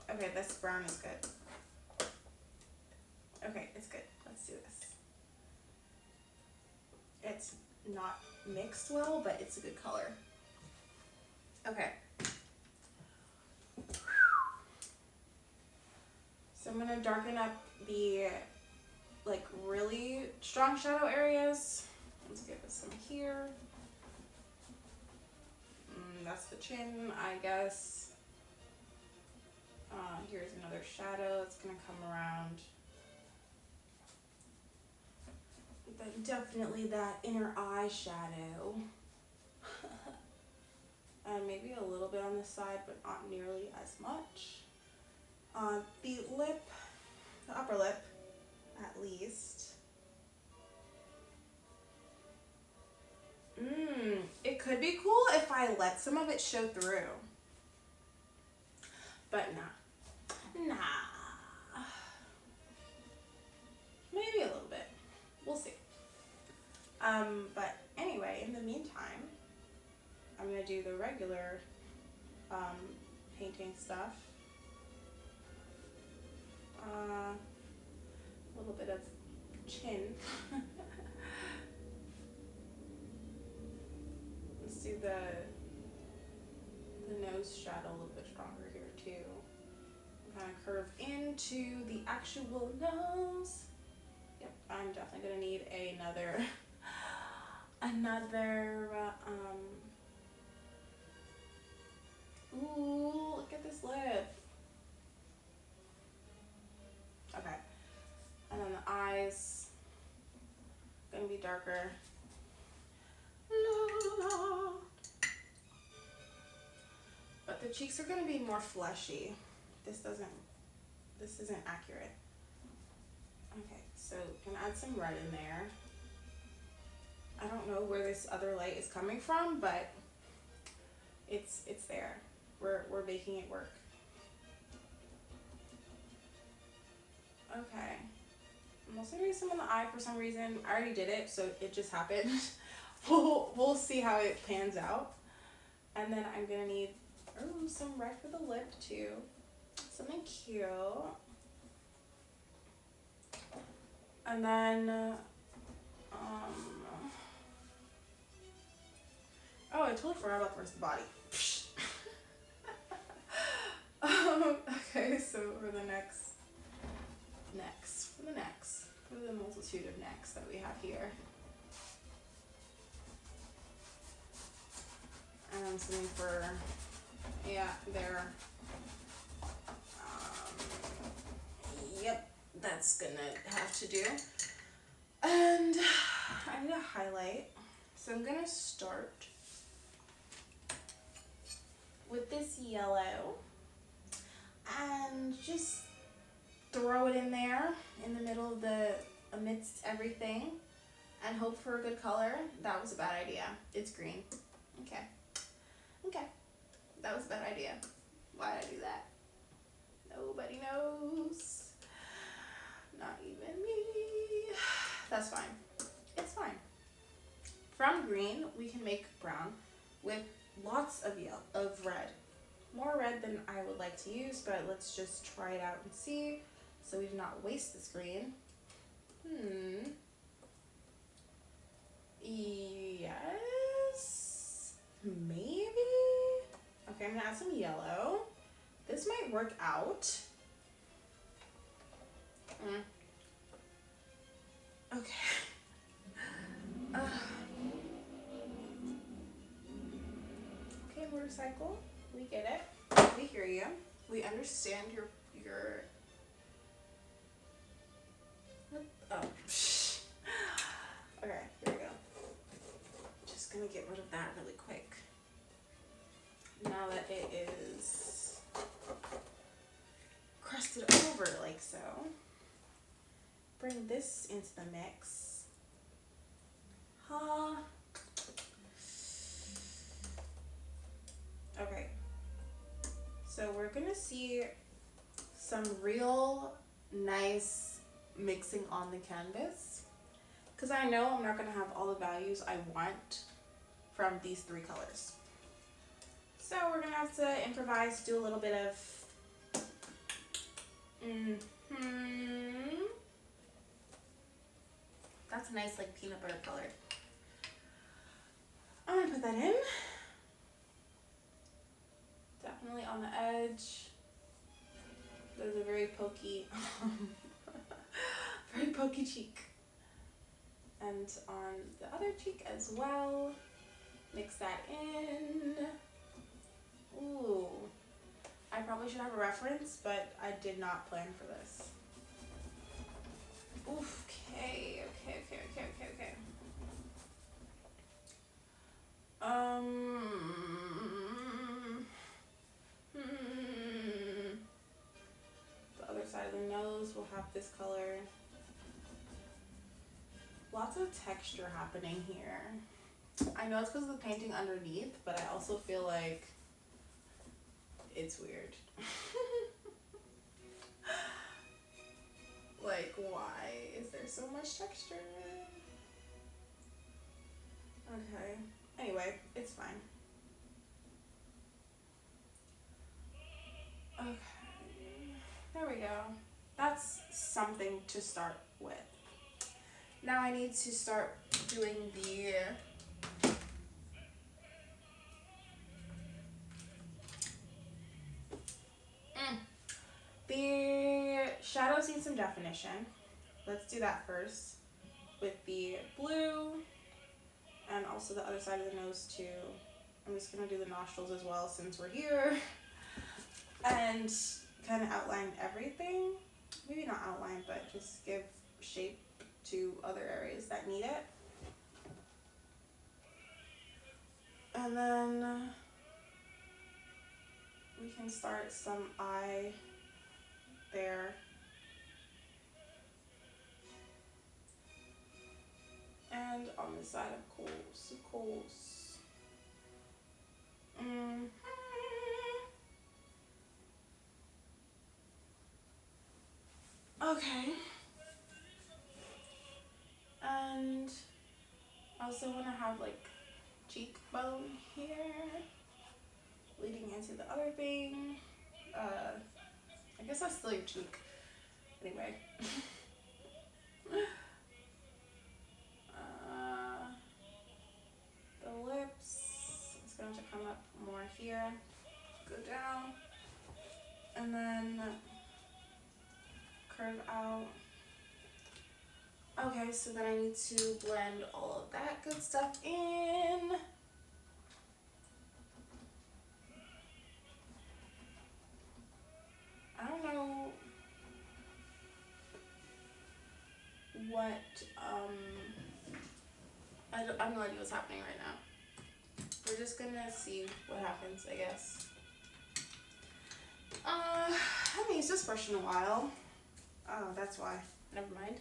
okay, this brown is good. Okay, it's good. Let's do this. It's not mixed well, but it's a good color. Okay. So I'm gonna darken up the like really strong shadow areas. Let's give us some here. That's the chin, I guess. Here's another shadow that's gonna come around. But definitely that inner eye shadow. And maybe a little bit on the side, but not nearly as much. The lip, the upper lip, at least. It could be cool if I let some of it show through. But nah. Nah. Maybe a little bit. We'll see. But anyway, in the meantime, I'm gonna do the regular painting stuff. A little bit of chin. Let's do the nose shadow a little bit stronger here too. Kind of curve into the actual nose. Yep, I'm definitely gonna need another ooh, look at this lip. Okay, and then the eyes gonna be darker. La, la, la. But the cheeks are gonna be more fleshy. This isn't accurate. Okay, so gonna add some red in there. I don't know where this other light is coming from, but it's there. We're making it work. Okay. I'm also gonna do some on the eye for some reason. I already did it, so it just happened. We'll see how it pans out. And then I'm gonna need some red for the lip too. Something cute. And then oh, I totally forgot about the rest of the body. Okay, so for the multitude of necks that we have here. And something for, yeah, there. Yep, that's gonna have to do. And I need a highlight. So I'm gonna start with this yellow and just throw it in there in the middle of amidst everything and hope for a good color. That was a bad idea. It's green. Okay. That was a bad idea. Why did I do that? Nobody knows. Not even me. That's fine. It's fine. From green, we can make brown with lots of red. More red than I would like to use, but let's just try it out and see so we do not waste this green. Yes. Maybe. Okay, I'm gonna add some yellow. This might work out. Okay. Okay, motorcycle. We get it. We hear you. We understand your. Oh. Okay, here we go. Just gonna get rid of that really quick. Now that it is crusted over like so, bring this into the mix. Okay, so we're gonna see some real nice mixing on the canvas, because I know I'm not gonna have all the values I want from these three colors. So we're gonna have to improvise, do a little bit of That's a nice like peanut butter color. I'm gonna put that in. Definitely on the edge. There's a very pokey very pokey cheek. And on the other cheek as well. Mix that in. Ooh. I probably should have a reference, but I did not plan for this. Oof, okay. The other side of the nose will have this color. Lots of texture happening here. I know it's because of the painting underneath, but I also feel like it's weird. Like, why is there so much texture? Okay. Anyway, it's fine. Okay. There we go. That's something to start with. Now I need to start doing the shadows need some definition. Let's do that first with the blue and also the other side of the nose too. I'm just gonna do the nostrils as well since we're here and kind of outline everything. Maybe not outline, but just give shape to other areas that need it. And then we can start some eye there. And on the side of coals. Okay. And I also want to have like cheekbone here leading into the other thing. I guess that's still your cheek. Anyway. The lips is going to come up more here, go down, and then curve out. Okay, so then I need to blend all of that good stuff in. I don't know what, I have no idea what's happening right now. We're just gonna see what happens, I guess. I haven't used this brush in a while. Oh, that's why. Never mind.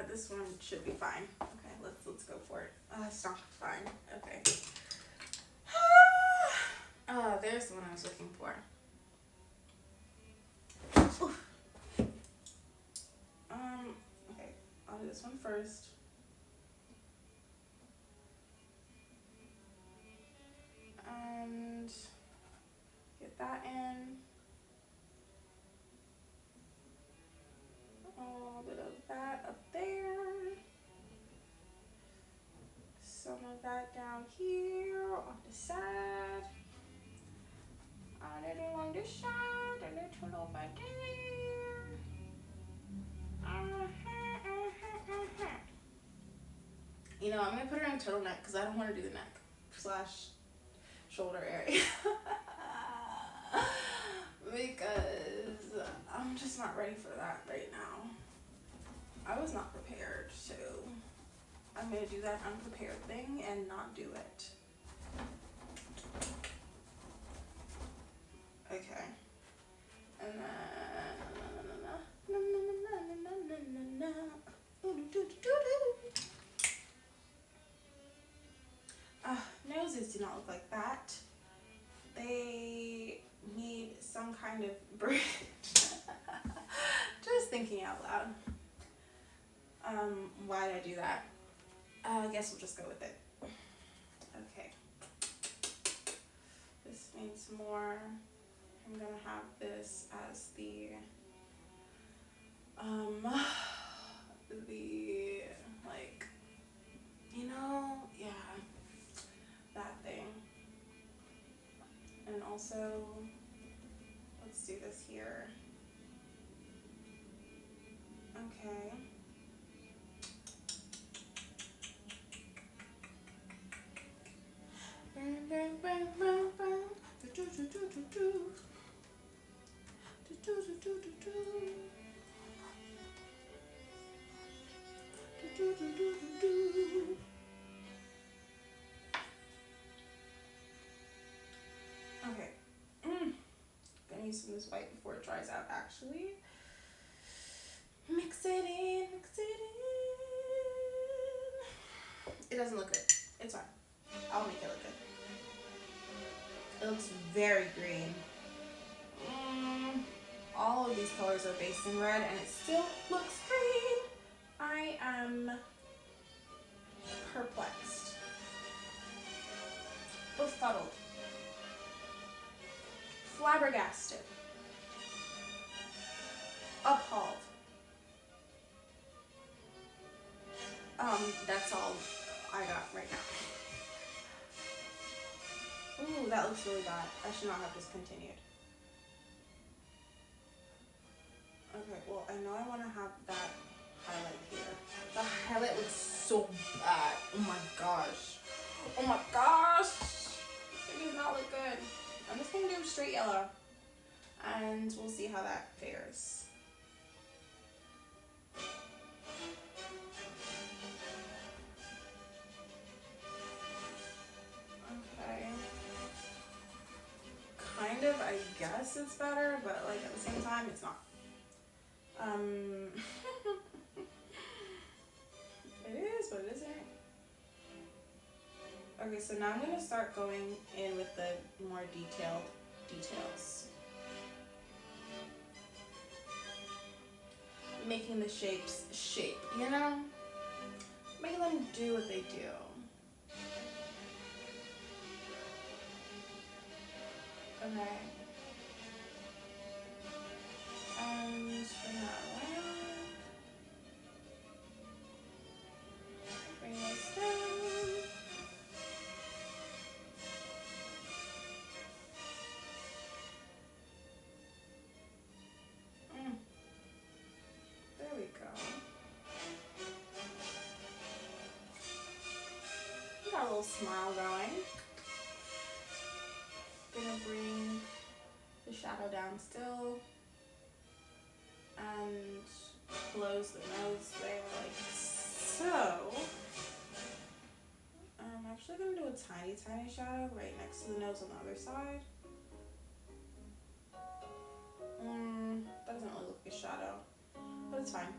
This one should be fine. Okay, let's go for it. It's not fine. Okay. There's the one I was looking for. Okay, I'll do this one first. And get that in. A little bit of that up there. Some of that down here on the side. A little on this side, a little over there. You know, I'm gonna put her in turtleneck because I don't want to do the neck / shoulder area. Because I'm just not ready for that right now. I was not prepared, so I'm gonna do that unprepared thing and not do it. Okay. And then noses do not look like that. They need some kind of bridge. Just thinking out loud. Why did I do that? I guess we'll just go with it. Okay. This needs more. I'm gonna have this as the like, you know, yeah, that thing. And also, let's do this here. Okay. Okay. Gonna use some of this white before it dries out, actually. Mix it in, mix it in. It doesn't look good. It's fine. I'll make it look good. It looks very green. all of these colors are based in red and it still looks green. I am perplexed, befuddled, flabbergasted, appalled. That's all I got right now. Ooh, that looks really bad. I should not have discontinued. Okay, well, I know I want to have that highlight here. The highlight looks so bad. Oh my gosh. Oh my gosh. It does not look good. I'm just going to do straight yellow. And we'll see how that fares. Okay. Kind of, I guess it's better, but like at the same time, it's not. It is, but it isn't. Okay, so now I'm going to start going in with the more detailed details. Making the shapes shape, you know? Making them do what they do. Okay. And bring that around. Bring this down. There we go. Got a little smile going. Gonna bring the shadow down still and close the nose there like so. I'm actually gonna do a tiny shadow right next to the nose on the other side. That doesn't really look like a shadow, but it's fine.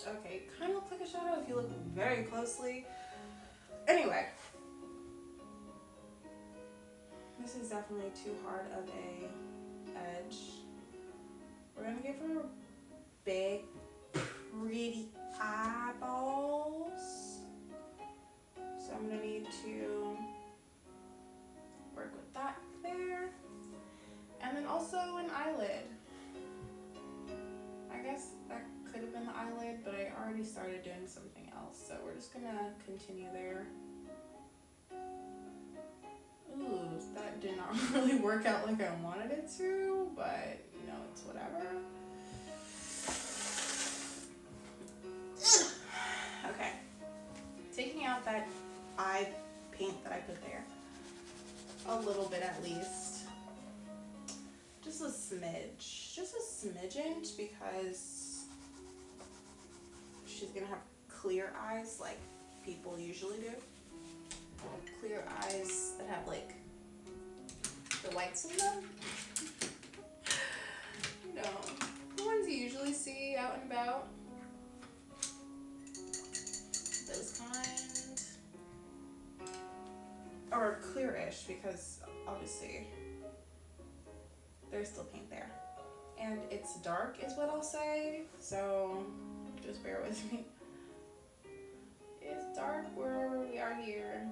Okay, it kind of looks like a shadow if you look very closely. Anyway. This is definitely too hard of a edge. We're gonna give her big, pretty eyeballs. So I'm gonna need to work with that there. And then also an eyelid. I guess that could have been the eyelid, but I already started doing something else. So we're just gonna continue there. Ooh, that did not really work out like I wanted it to, but you know, it's whatever. Okay, taking out that eye paint that I put there, a little bit at least, just a smidge, just a smidgen, because she's gonna have clear eyes like people usually do. Clear eyes that have like the whites in them. You know, the ones you usually see out and about. Those kind. Or clearish, because obviously there's still paint there. And it's dark is what I'll say, so just bear with me. It's dark where we are here.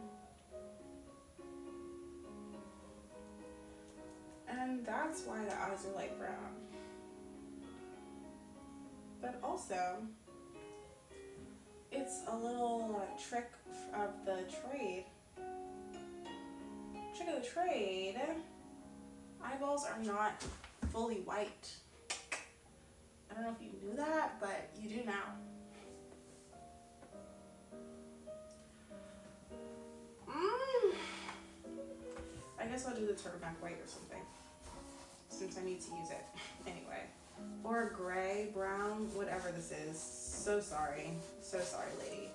And that's why the eyes are light brown. But also, it's a little trick of the trade. Trick of the trade. Eyeballs are not fully white. I don't know if you knew that, but you do now. I guess I'll do the turtleneck white or something, since I need to use it anyway. Or gray, brown, whatever this is. So sorry, lady.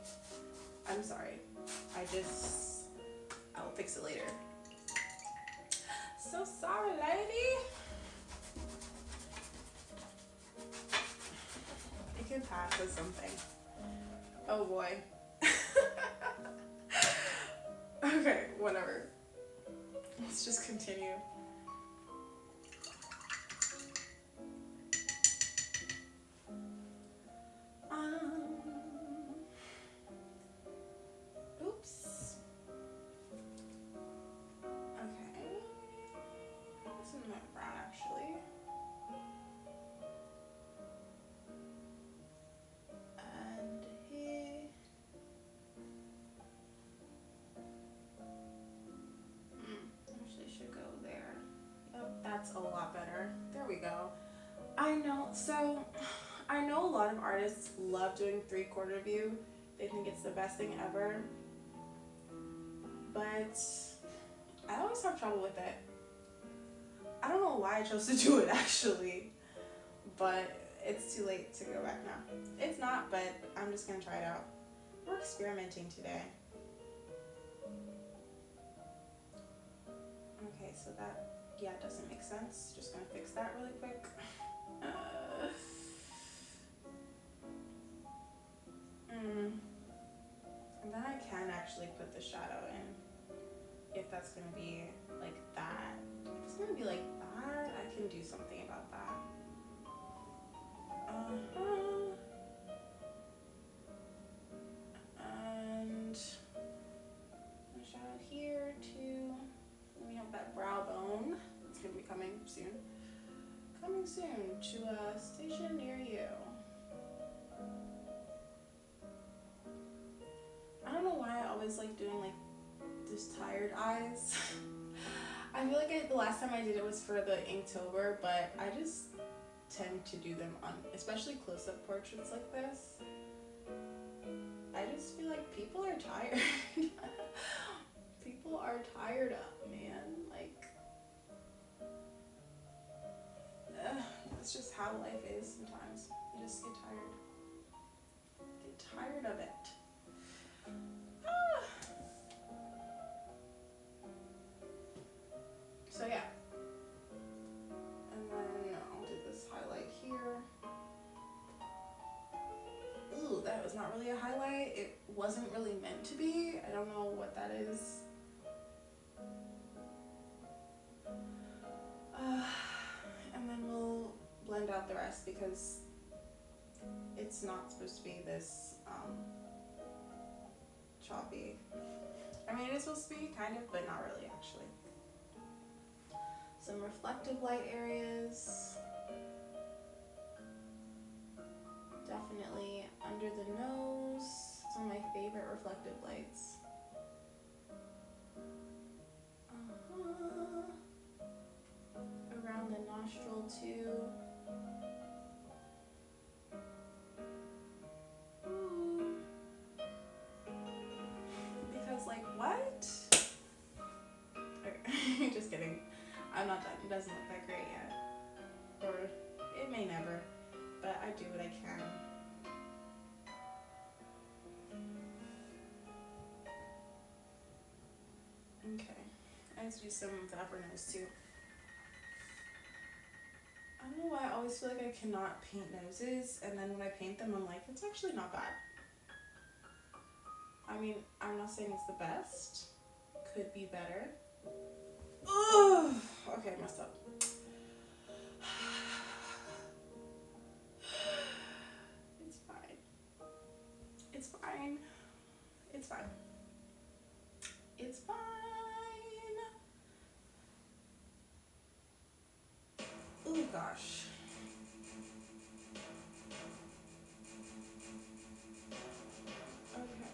I'm sorry. I'll fix it later. So sorry, lady. It can pass as something. Oh boy. Okay, whatever. Let's just continue. artists love doing 3/4 view. They think it's the best thing ever. But I always have trouble with it. I don't know why I chose to do it actually, but it's too late to go back now. It's not, but I'm just gonna try it out. We're experimenting today. Okay, so that, yeah, doesn't make sense. Just gonna fix that really quick. And then I can actually put the shadow in, if that's gonna be like that. If it's gonna be like that, I can do something about that. And a shout out here to, we have that brow bone. It's gonna be coming soon. Coming soon to a station near you. I don't know why I always like doing like just tired eyes. I feel like the last time I did it was for the Inktober, but I just tend to do them on, especially close-up portraits like this. I just feel like people are tired. People are tired up, man. Like, that's just how life is sometimes. You just get tired. Get tired of it. So yeah. And then I'll do this highlight here. Ooh, that was not really a highlight. It wasn't really meant to be. I don't know what that is. And then we'll blend out the rest because it's not supposed to be this choppy. I mean, it is supposed to be kind of, but not really actually. Some reflective light areas. Definitely under the nose. It's one of my favorite reflective lights. Around the nostril too. Ooh. Because like what? Okay. Just kidding. I'm not done. It doesn't look that great yet. Or it may never. But I do what I can. Okay. I just do some of the upper nose too. I don't know why I always feel like I cannot paint noses, and then when I paint them I'm like, it's actually not bad. I mean, I'm not saying it's the best. Could be better. Ugh. Okay, I messed up. It's fine. It's fine. It's fine. It's fine. Oh gosh. Okay.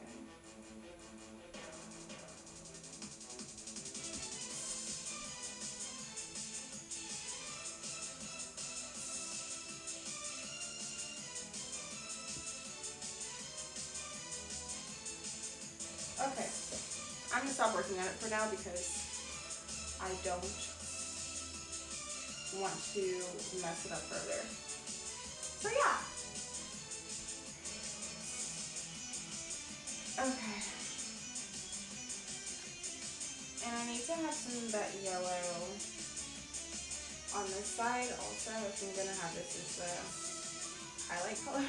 Okay. I'm gonna stop working on it for now because I don't want to mess it up further. So yeah. Okay. And I need to have some of that yellow on this side also. If I'm gonna have this as the highlight color.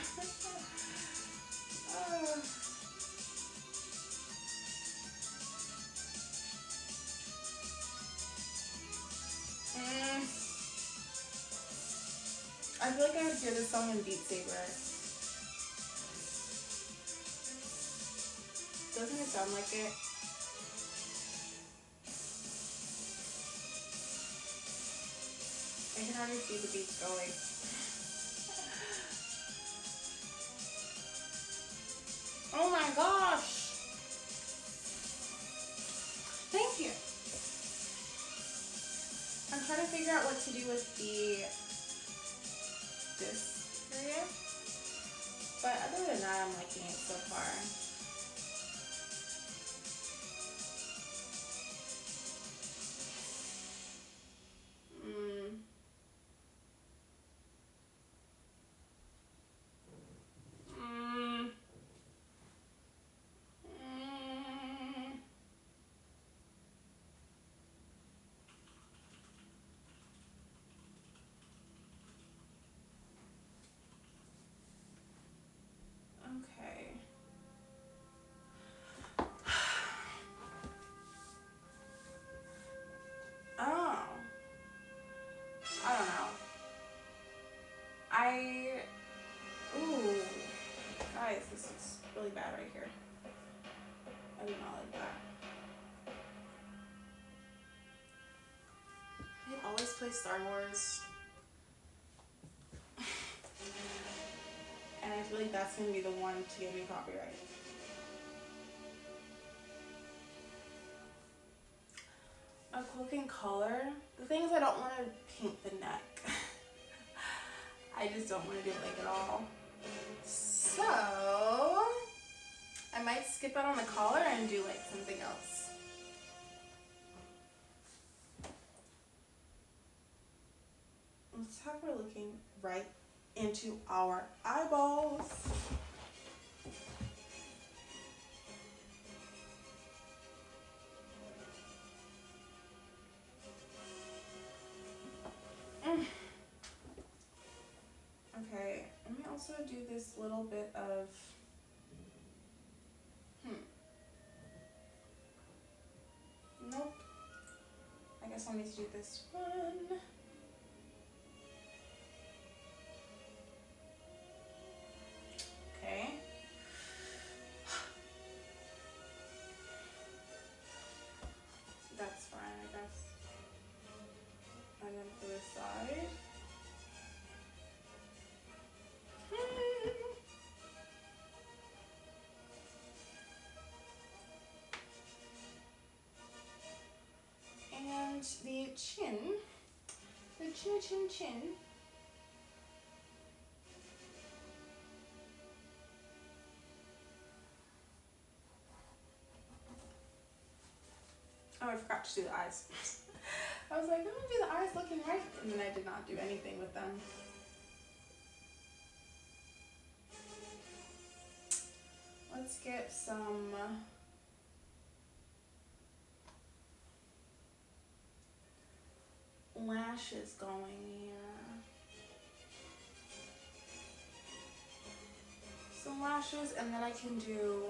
I feel like I would hear this song in Beat Saber. Doesn't it sound like it? I can already see the beats going. Oh my gosh! Thank you! I'm trying to figure out what to do with this area. that I'm liking it so far. Okay. Oh. I don't know. Ooh. Guys, this is really bad right here. I do not like that. I always play Star Wars. And I feel like that's going to be the one to get me copyright. A cloak in color. The thing is, I don't want to paint the neck. I just don't want to do it like at all. So I might skip out on the collar and do like something else. Let's have her looking right into our eyeballs. Okay, let me also do this little bit of nope. I guess I'll need to do this one. Okay. That's fine, I guess. And then for this side. And the chin. The chin. Oh, I forgot to do the eyes. I was like, I'm gonna do the eyes looking right, and then I did not do anything with them. Let's get some lashes going here. Some lashes, and then I can do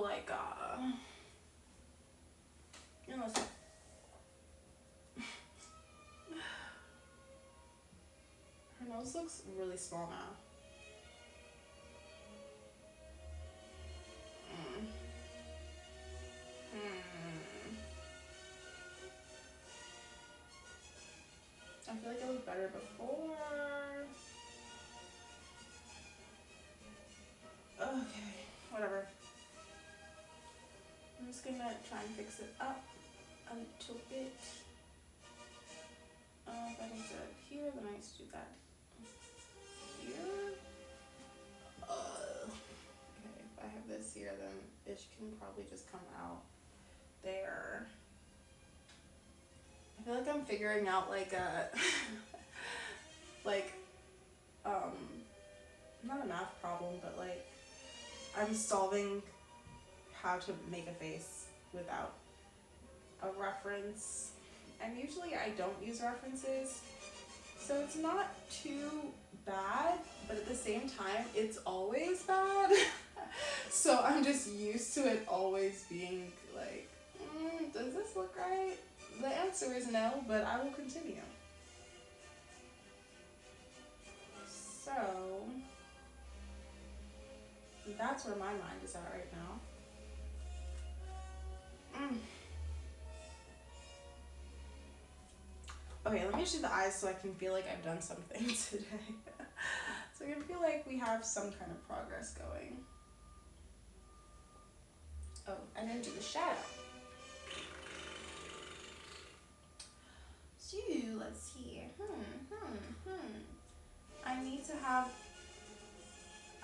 like you know, her nose looks really small now. I feel like it looked better before. Okay, whatever. I'm just gonna try and fix it up a little bit. If I can do it here, then I just do that here. Okay, if I have this here, then it can probably just come out there. I feel like I'm figuring out like a not a math problem, but like I'm solving how to make a face without a reference. And usually I don't use references, so it's not too bad, but at the same time it's always bad. So I'm just used to it always being like, does this look right? The answer is no, but I will continue. So that's where my mind is at right now. Okay, let me just do the eyes so I can feel like I've done something today. So I can feel like we have some kind of progress going. Oh, I didn't do the shadow. let's see. I need to have,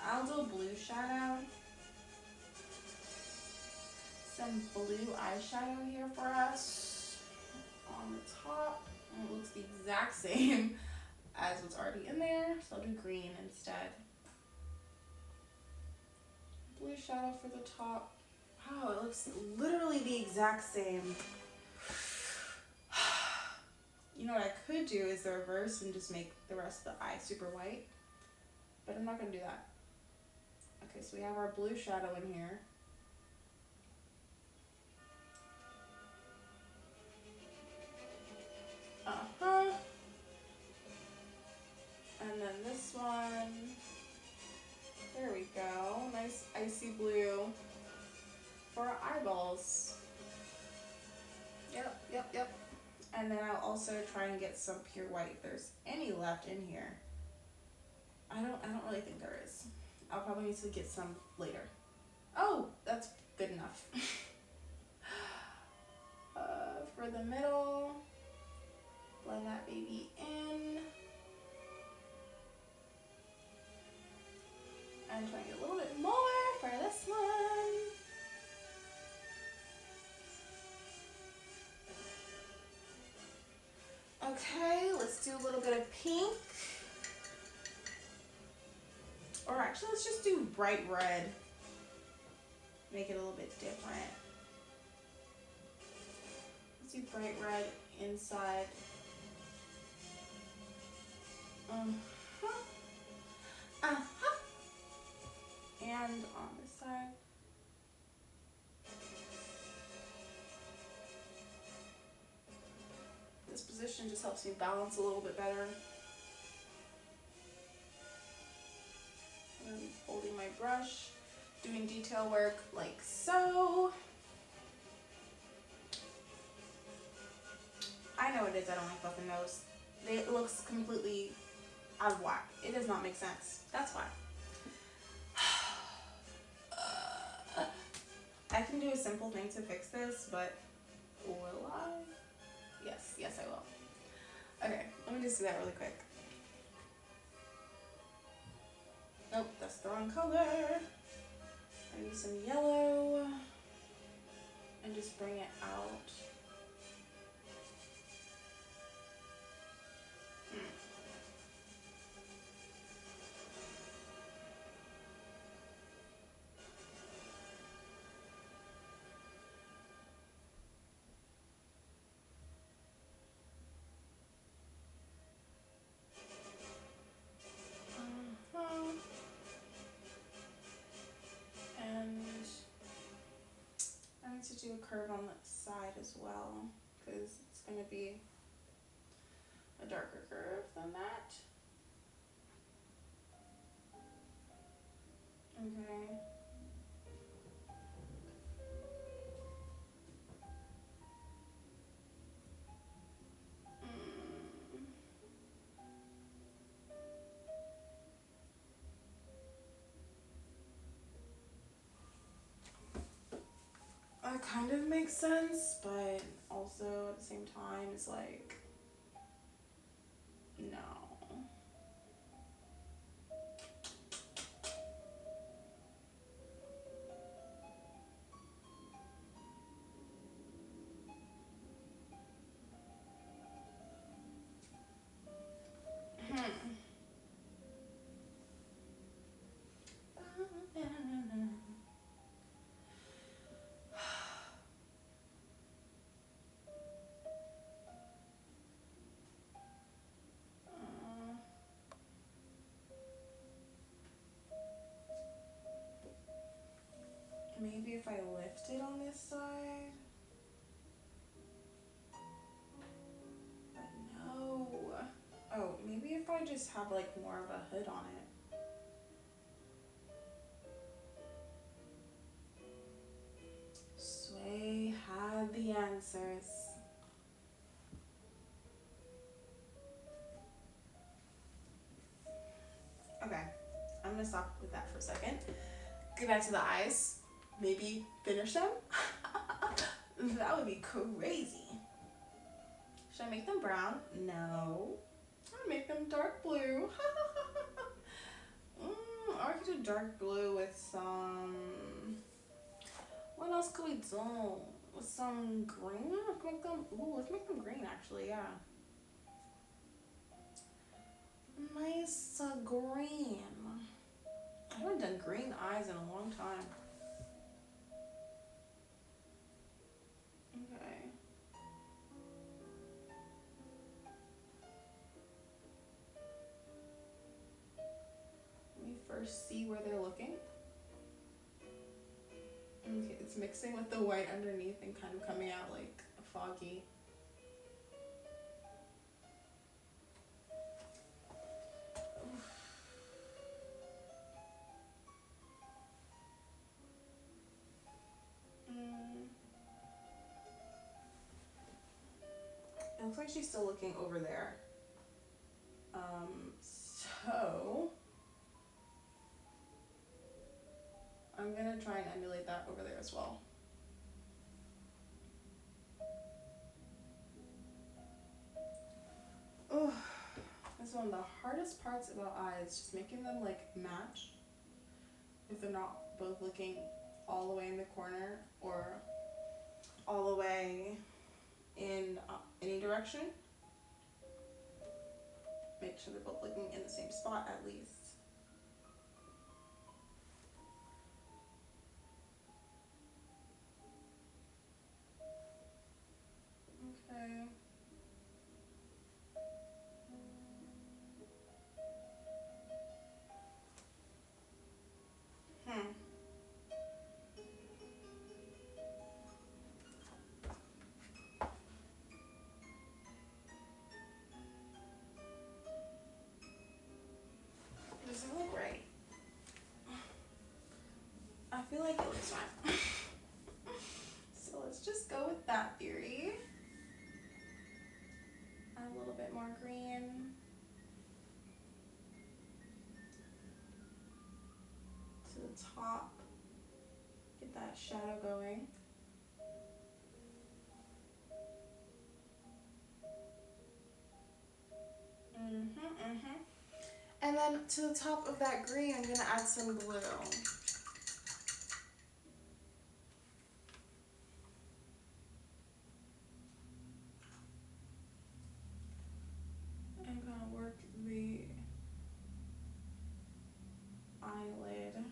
I'll do a blue shadow. Some blue eyeshadow here for us on the top. And it looks the exact same as what's already in there, so I'll do green instead. Blue shadow for the top. Wow, it looks literally the exact same. You know what I could do is the reverse and just make the rest of the eye super white, but I'm not gonna do that. Okay, so we have our blue shadow in here. And then this one, there we go, nice icy blue for our eyeballs. Yep. And then I'll also try and get some pure white if there's any left in here. I don't really think there is. I'll probably need to get some later. Oh, that's good enough. For the middle, blend that baby in. I'm trying to get a little bit more for this one. Okay, let's do a little bit of pink. Or actually, let's just do bright red. Make it a little bit different. Let's do bright red inside. And on this side. This position just helps me balance a little bit better. And holding my brush, doing detail work like so. I know it is, I don't like buffing nose. It looks completely out of whack. It does not make sense. That's why. I can do a simple thing to fix this, but will I? Yes I will. Okay, let me just do that really quick. Nope, that's the wrong color. I need some yellow and just bring it out. And I need to do a curve on the side as well, because it's going to be a darker curve than that. Okay. That kind of makes sense, but also at the same time, it's like, no. Maybe if I lift it on this side. But no. Oh, maybe if I just have like more of a hood on it. Sway had the answers. Okay, I'm gonna stop with that for a second. Get back to the eyes. Maybe finish them. That would be crazy. Should I make them brown? No. I'll make them dark blue. Or I could do dark blue with some... What else could we do? With some green? Let's make them... Ooh, let's make them green actually, yeah. Nice green. I haven't done green eyes in a long time. Okay. Let me first see where they're looking. Okay, it's mixing with the white underneath and kind of coming out like foggy. It looks like she's still looking over there. So I'm gonna try and emulate that over there as well. Oh, that's one of the hardest parts about eyes, just making them like match if they're not both looking all the way in the corner or all the way in any direction. Make sure they're both looking in the same spot at least. Okay. Doesn't look right. I feel like it looks fine. So let's just go with that theory. Add a little bit more green to the top. Get that shadow going. And then to the top of that green, I'm gonna add some blue. I'm gonna work the eyelid.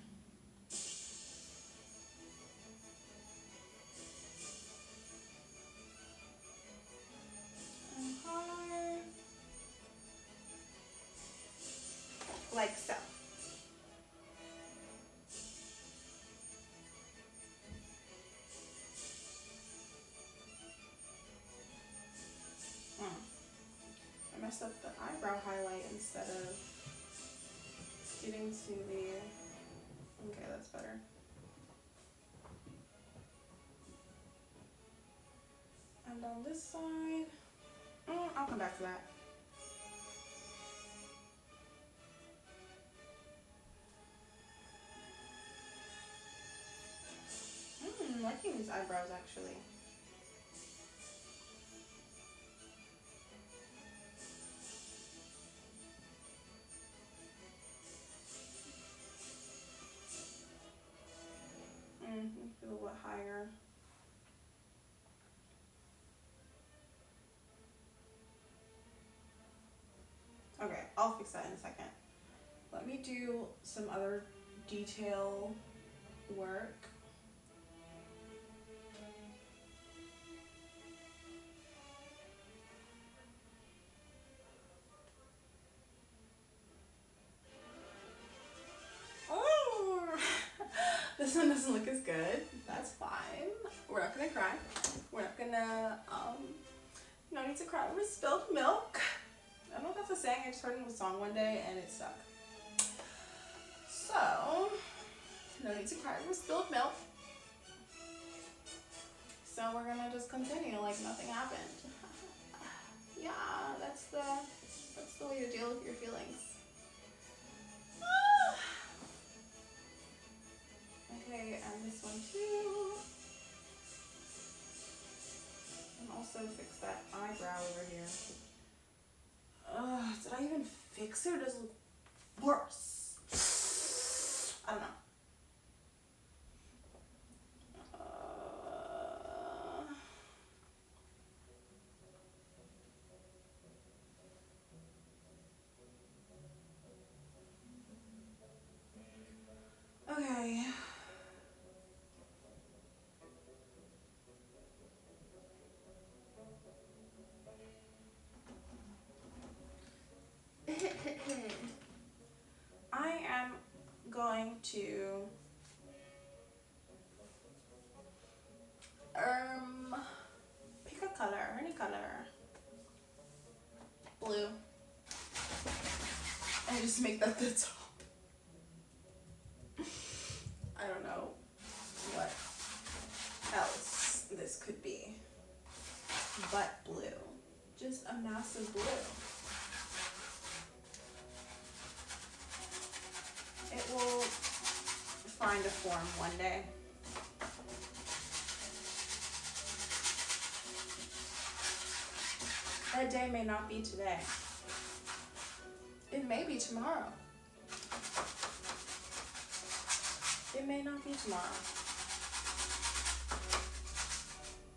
And hard. Like so. I messed up the eyebrow highlight instead of getting to the... Okay, that's better. And on this side, I'll come back to that. I'm liking these eyebrows actually. Feel a little higher. Okay, I'll fix that in a second. Let me do some other detail work. This one doesn't look as good. That's fine. We're not gonna cry. We're not gonna, no need to cry over spilled milk. I don't know if that's a saying. I just heard it in a song one day and it stuck. So, no need to cry over spilled milk. So we're gonna just continue like nothing happened. Yeah, that's the way to deal with your feelings. Okay, and this one too. And also fix that eyebrow over here. mixer does look worse. I don't know. Okay. I am going to pick a color, any color. Blue. And just make that the top. I don't know what else this could be but blue. Just a massive blue. It will find a form one day. That day may not be today. It may be tomorrow. It may not be tomorrow.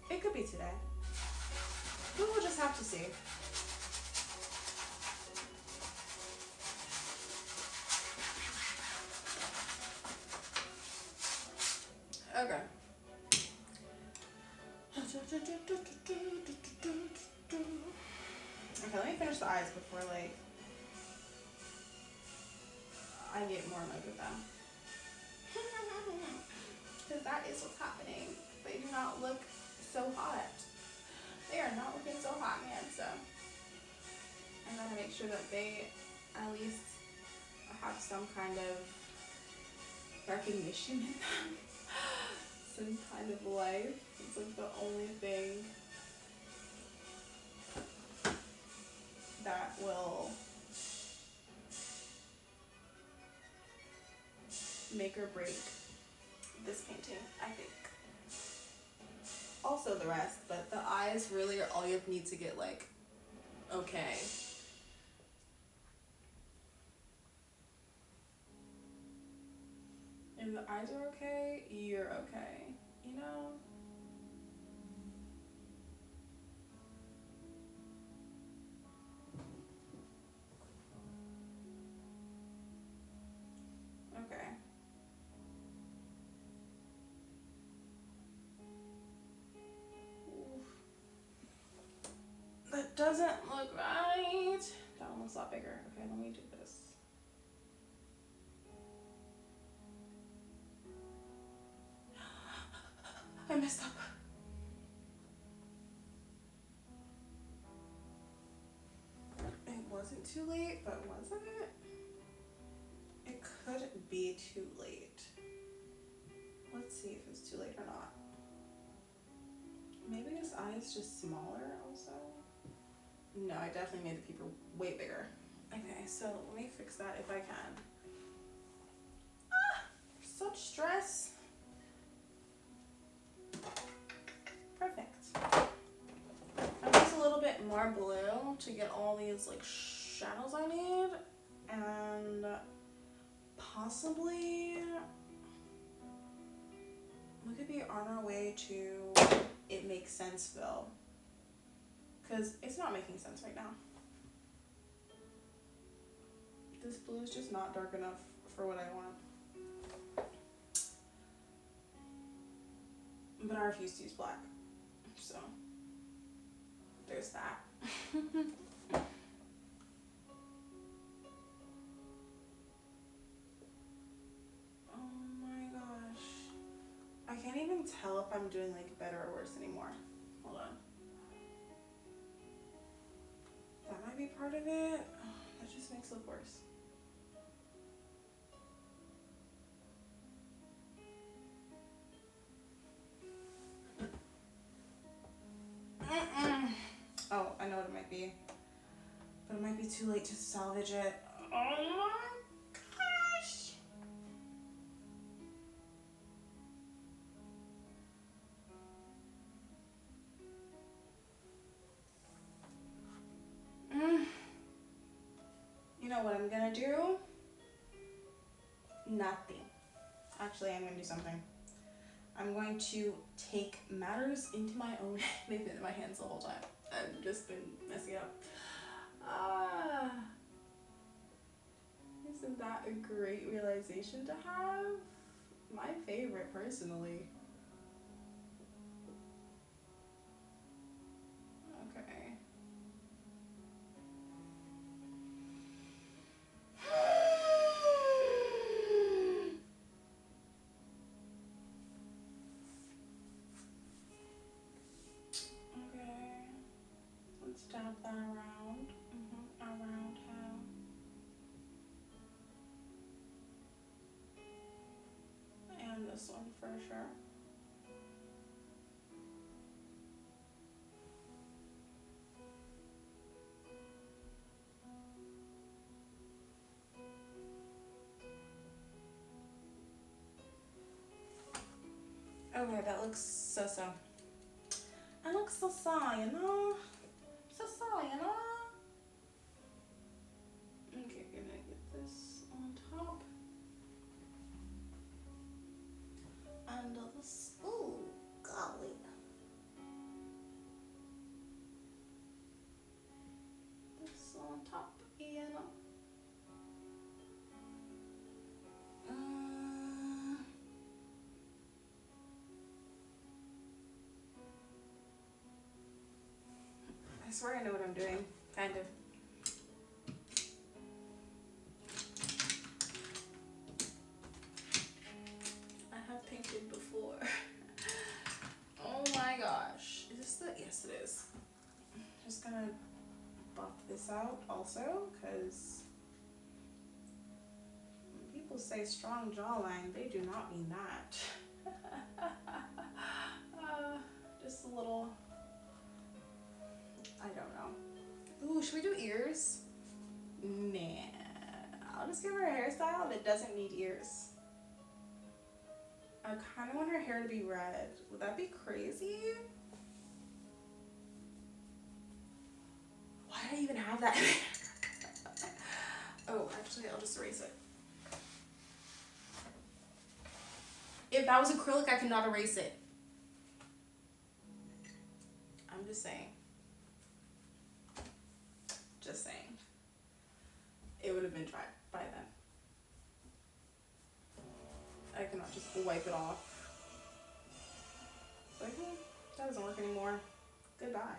It could be today. We will just have to see. Okay. Okay, let me finish the eyes before like I get more annoyed with them. Because that is what's happening. They do not look so hot. They are not looking so hot, man. So I gotta make sure that they at least have some kind of recognition in them. Some kind of life. It's like the only thing that will make or break this painting, I think. Also the rest, but the eyes really are all you need to get like okay. If the eyes are okay, you're okay, you know? Okay. Oof. That doesn't look right. That one looks a lot bigger. Okay, let me do this. I messed up. It wasn't too late, but was it? It could be too late. Let's see if it's too late or not. Maybe this eye is just smaller also. No, I definitely made the pupil way bigger. Okay, so let me fix that if I can. Ah, such stress. Perfect. I'm just a little bit more blue to get all these like shadows I need, and possibly we could be on our way to it makes senseville, because it's not making sense right now. This blue is just not dark enough for what I want. But I refuse to use black. So there's that. Oh my gosh. I can't even tell if I'm doing like better or worse anymore. Hold on. That might be part of it. That just makes it look worse. Oh, I know what it might be. But it might be too late to salvage it. Oh my gosh. You know know what I'm gonna do? Nothing. Actually, I'm gonna do something. I'm going to take matters into my own. They've been in my hands the whole time. I've just been messing up. Isn't that a great realization to have? My favorite, personally. Okay. Okay. Let's tap that around. Around him. And this one for sure. Okay, that looks so. It looks so, you know? So, you know? Okay, gonna get this on top. And this, ooh, golly. This on top, you know? I swear I know what I'm doing, kind of. I have painted before. Oh my gosh. Is this the, yes it is. Just gonna buff this out also, because when people say strong jawline, they do not mean that. Just a little, I don't know. Ooh, should we do ears? Nah, I'll just give her a hairstyle that doesn't need ears. I kind of want her hair to be red. Would that be crazy? Why did I even have that? Oh, actually, I'll just erase it. If that was acrylic, I could not erase it. I'm just saying. Just saying. It would have been dry by then. I cannot just wipe it off. Like, that doesn't work anymore. Goodbye.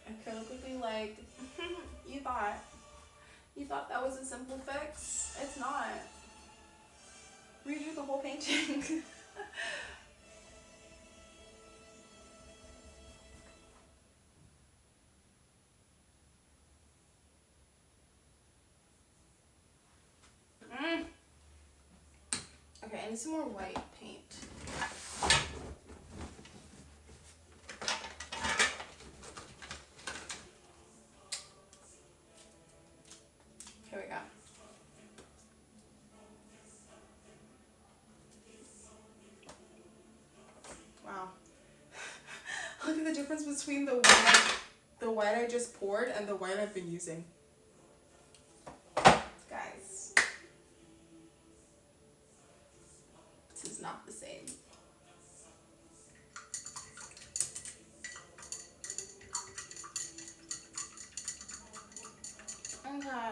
Acrylic would be like, you thought that was a simple fix? It's not. Redo the whole painting. Okay, I need some more white paint. Here we go. Wow. Look at the difference between the white I just poured and the white I've been using. Guys, this is not the same. Okay.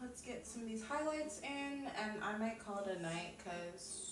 Let's get some of these highlights in, and I might call it a night, because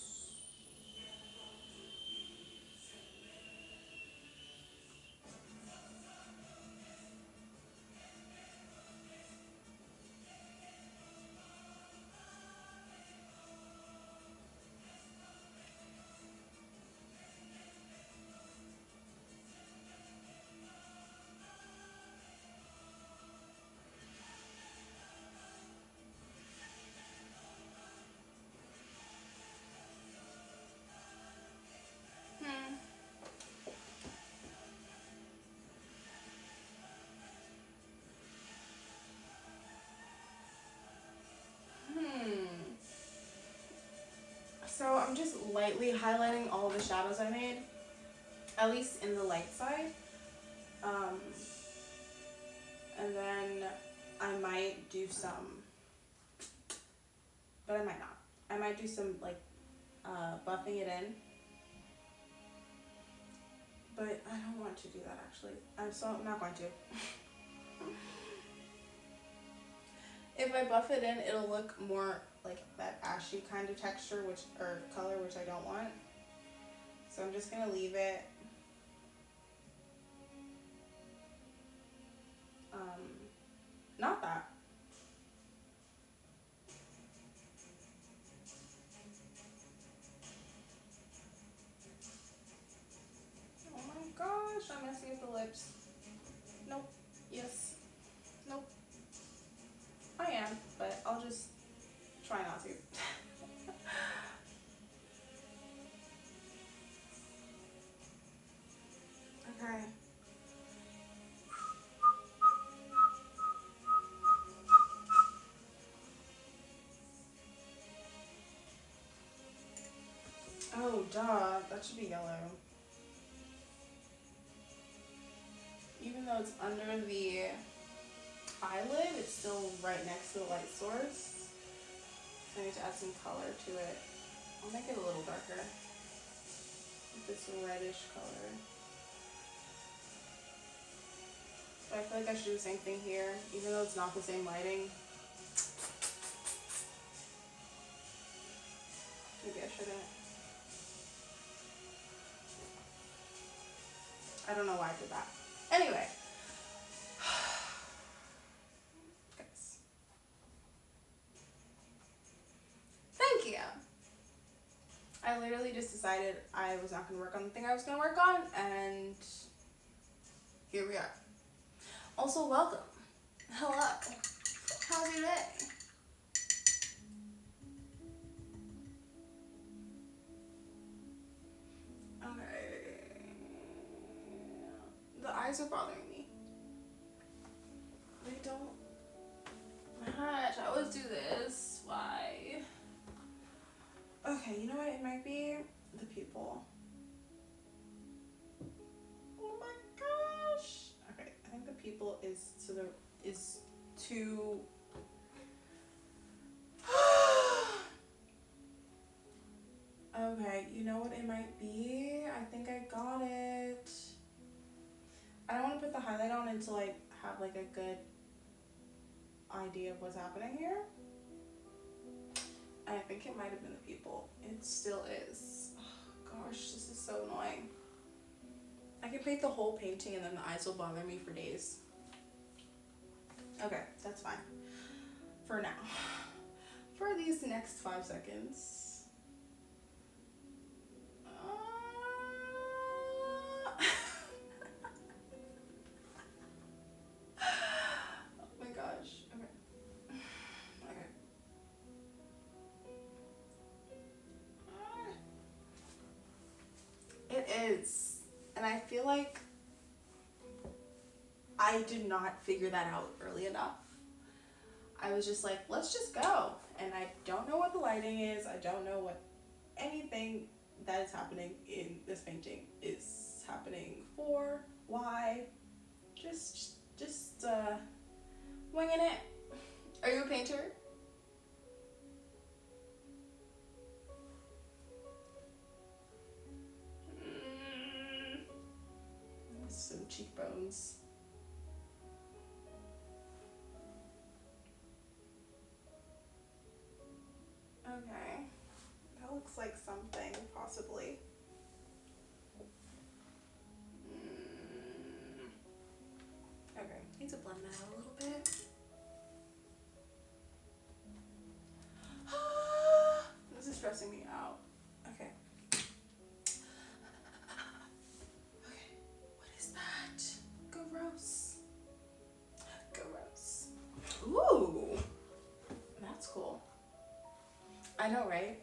So I'm just lightly highlighting all the shadows I made, at least in the light side. And then I might do some, but I might not. I might do some like buffing it in, but I don't want to do that actually. I'm not going to. If I buff it in, it'll look more like that ashy kind of texture, or color, which I don't want. So I'm just gonna leave it. Not that. Oh my gosh, I'm messing with the lips. Nope. Yes. Nope. I am, but I'll just try not to. Okay. Oh, duh. That should be yellow. Even though it's under the eyelid, it's still right next to the light source. So I need to add some color to it. I'll make it a little darker. With this reddish color. But I feel like I should do the same thing here, even though it's not the same lighting. Maybe I shouldn't. I don't know why I did that. Anyway. Guys. Thank you. I literally just decided I was not going to work on the thing I was going to work on, and here we are. Also, welcome. Hello. How's your day? Okay. The eyes are bothering me. They don't match. I always do this. Why? Okay, you know what? It might be the pupil. Oh my gosh. Okay, I think the pupil is too. Okay, you know what it might be? I think I got it. I don't want to put the highlight on until I have like a good idea of what's happening here. I think it might have been the pupil. It still is. Oh, gosh, this is so annoying. I could paint the whole painting and then the eyes will bother me for days. Okay, that's fine. For now. For these next 5 seconds. Oh my gosh. Okay. Okay. It is. And I feel like I did not figure that out early enough. I was just like, let's just go. And I don't know what the lighting is. I don't know what anything that is happening in this painting is happening for, why. Just winging it. Are you a painter? Some cheekbones. Okay, that looks like something, possibly. Okay, need to blend that out a little bit. This is stressing me out. Okay. Okay, what is that? Gross. Gross. Ooh, that's cool. I know, right?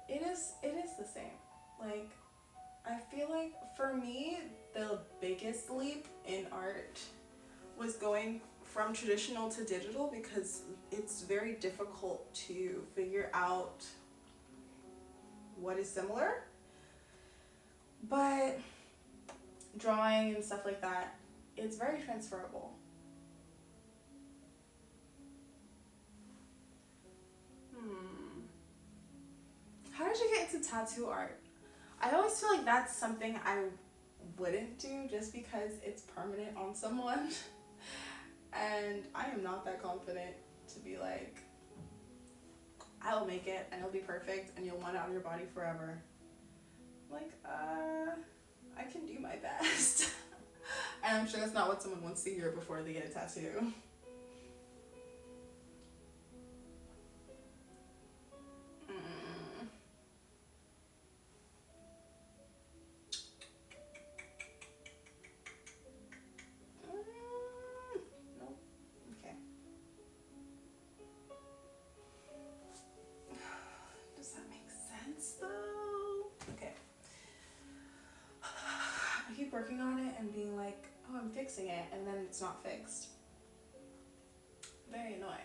It is the same. Like, I feel like for me, the biggest leap in art was going from traditional to digital, because it's very difficult to figure out what is similar. But drawing and stuff like that, it's very transferable. How did you get into tattoo art? I always feel like that's something I wouldn't do just because it's permanent on someone. And I am not that confident to be like, I'll make it and it'll be perfect and you'll want it on your body forever. Like, I can do my best. And I'm sure that's not what someone wants to hear before they get a tattoo. Nope. Okay. Does that make sense though? Okay. I keep working on it and being like, oh, I'm fixing it, and then it's not fixed. Very annoying.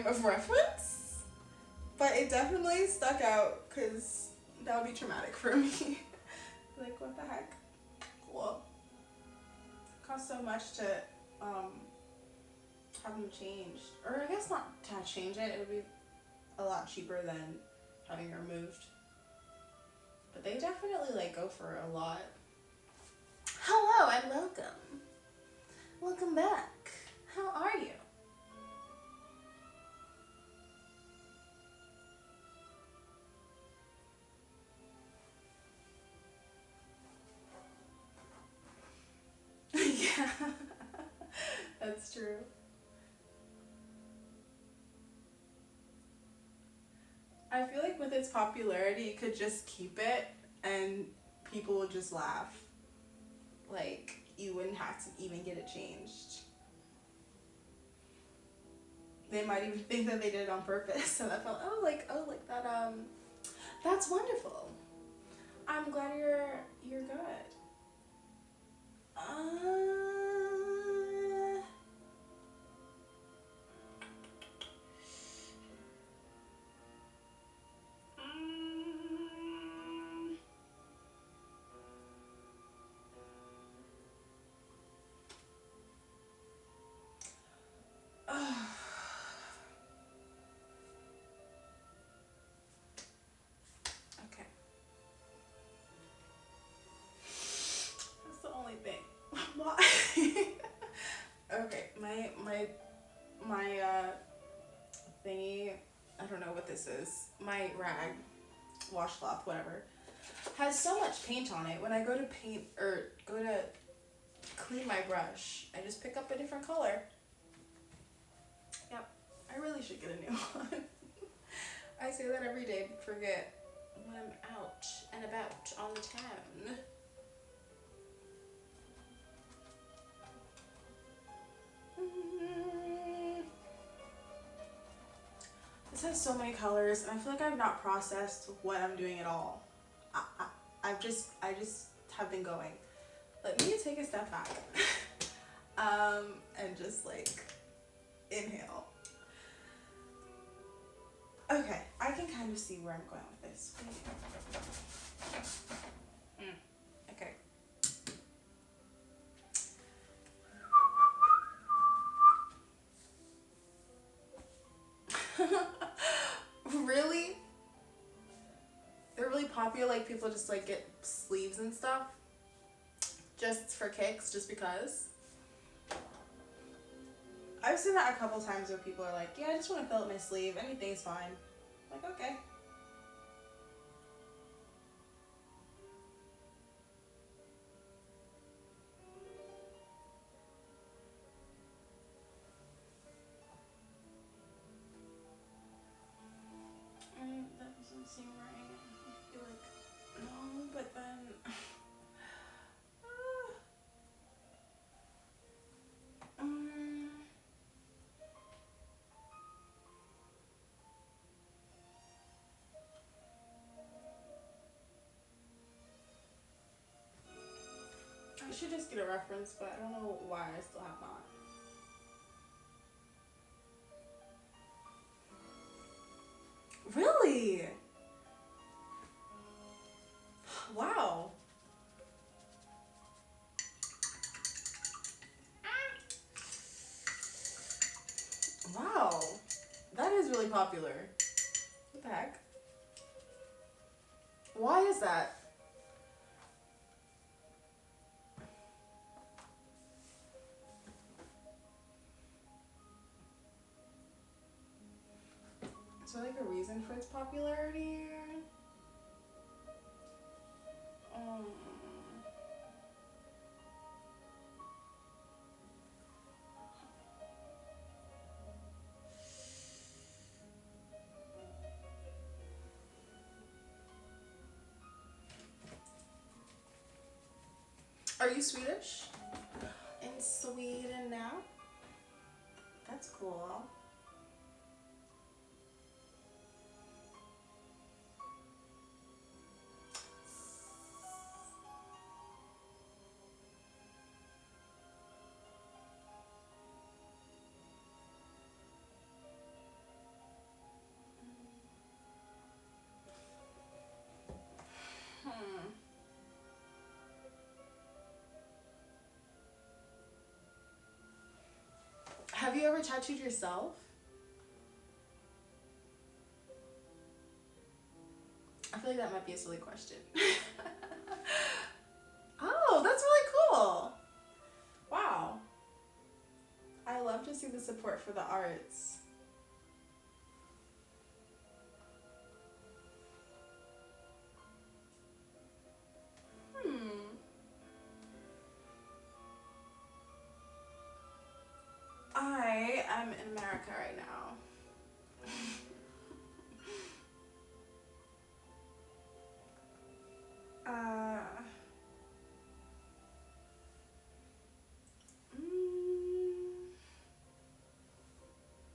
of reference, but it definitely stuck out because that would be traumatic for me. Like, what the heck? Well, it costs so much to have them changed, or I guess not to change it. It would be a lot cheaper than having it removed. But they definitely like go for a lot. Hello and welcome. Welcome back. How are you? Yeah, that's true. I feel like with its popularity, you could just keep it and people would just laugh. Like, you wouldn't have to even get it changed. They might even think that they did it on purpose. And I felt, like that, that's wonderful. I'm glad you're good. Okay. That's the only thing. Why? Okay, my thingy, I don't know what this is. My rag, washcloth, whatever, has so much paint on it. When I go to paint or go to clean my brush, I just pick up a different color. Yep, I really should get a new one. I say that every day, but forget when I'm out and about on the town. This has so many colors, and I feel like I've not processed what I'm doing at all. I just have been going. Let me take a step back, and just like inhale. Okay, I can kind of see where I'm going with this. Okay. Really? They're really popular, like people just like get sleeves and stuff just for kicks, just because. I've seen that a couple times where people are like, yeah, I just want to fill up my sleeve, anything's fine. I'm like, okay. That doesn't seem right. I feel like, no, but then I should just get a reference, but I don't know why I still have not. Really? Wow. Wow. That is really popular. What the heck? Why is that? Is there like a reason for its popularity? Are you Swedish? In Sweden now? That's cool. ever tattooed yourself? I feel like that might be a silly question. Oh, that's really cool. Wow. I love to see the support for the arts. I am in America right now.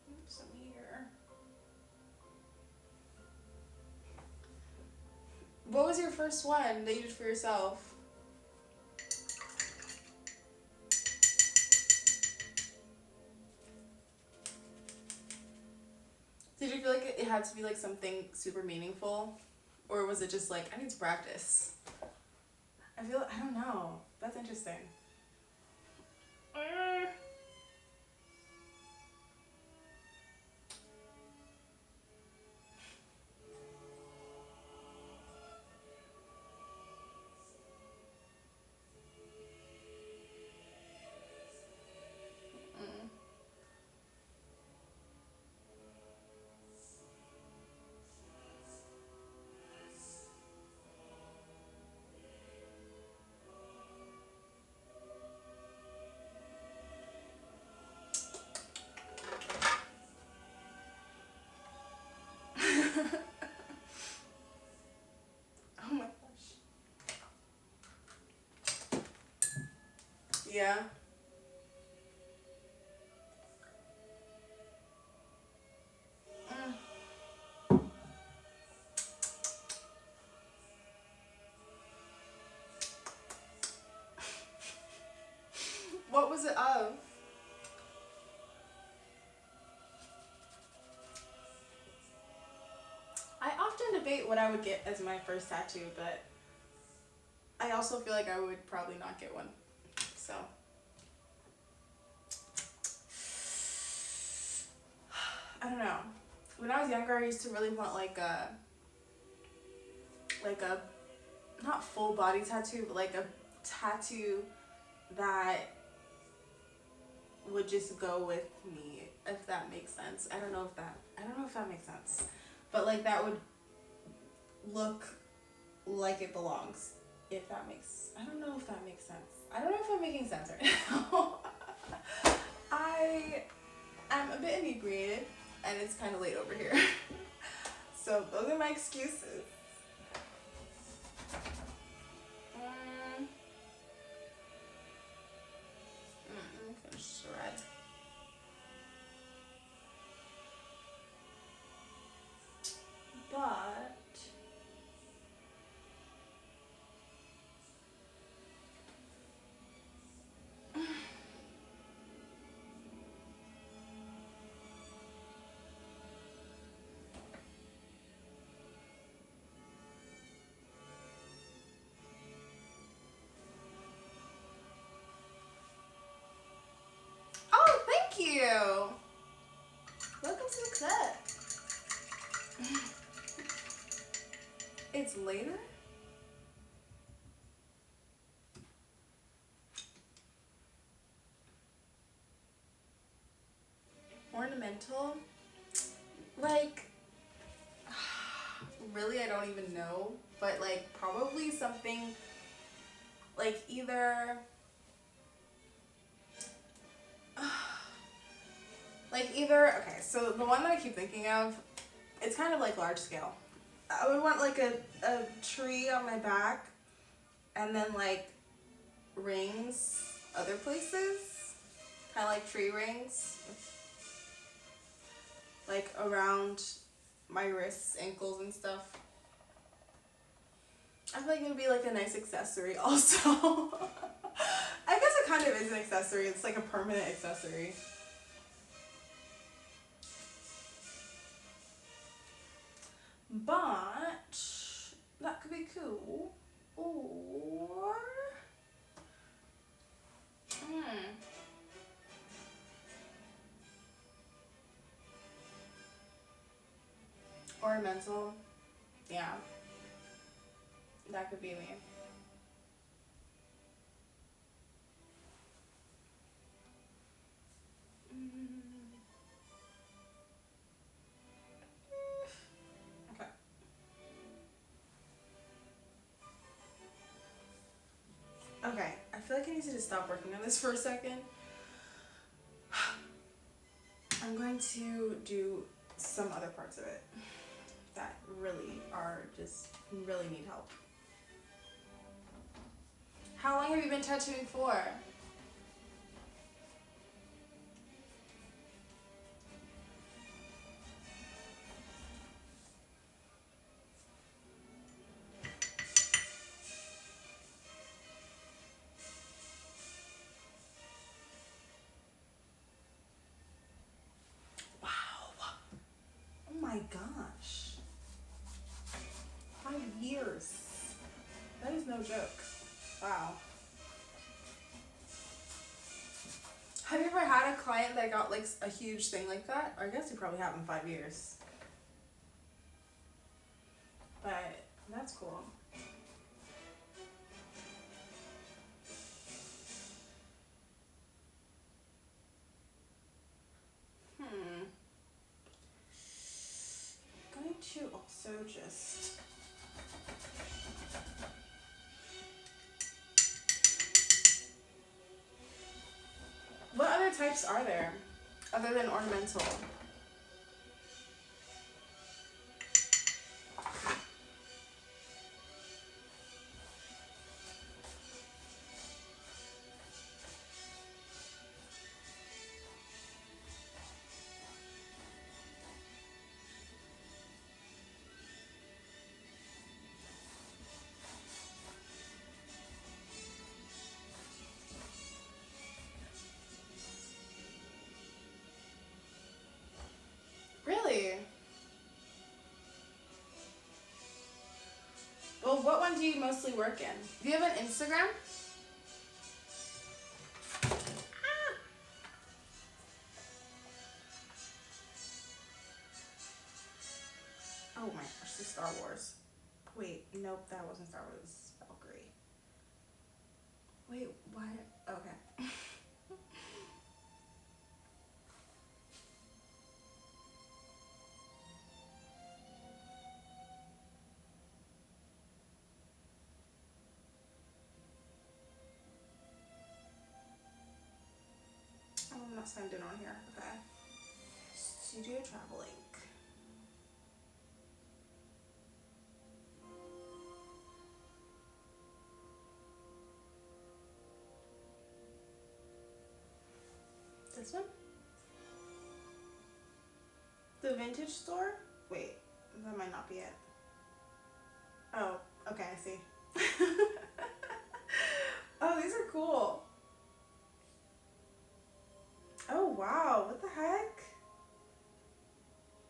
Oops, I'm here. What was your first one that you did for yourself? Did you feel like it had to be like something super meaningful? Or was it just like, I need to practice? I don't know. That's interesting. Oh my gosh. Yeah. What was it of? I often debate what I would get as my first tattoo, but I also feel like I would probably not get one. So. I don't know. When I was younger, I used to really want like a not full body tattoo, but like a tattoo that would just go with me, if that makes sense. I don't know if that makes sense. But like that would look like it belongs. I don't know if that makes sense. I don't know if I'm making sense right now. I am a bit inebriated and it's kind of late over here. So those are my excuses. Shred. But oh, thank you. Welcome to the club. It's later? Ornamental? Like, really, I don't even know. But, like, probably something, like, either... okay, so the one that I keep thinking of, it's kind of, like, large scale. I would want, like, a tree on my back, and then, like, rings other places. Kind of like tree rings. Like, around my wrists, ankles, and stuff. I feel like it would be like a nice accessory also. I guess it kind of is an accessory. It's like a permanent accessory. But that could be cool. Or Ornamental. Yeah. That could be me. Okay. Okay. I feel like I need to just stop working on this for a second. I'm going to do some other parts of it that really are just really need help. How long have you been tattooing for? Wow. Oh my gosh. 5 years. That is no joke. Wow. Have you ever had a client that got like a huge thing like that? Or I guess you probably have in 5 years. But that's cool. I'm going to also just what other types are there other than ornamental? Really? Well, what one do you mostly work in? Do you have an Instagram? Oh my gosh, this is Star Wars. Wait, nope, that wasn't Star Wars. It was Valkyrie. Wait, what? Okay. Oh, I'm not signed in on here. Okay. Studio Travel Inc. This one? The vintage store? Wait, that might not be it. Oh, okay, I see. Oh, these are cool. Oh, wow, what the heck?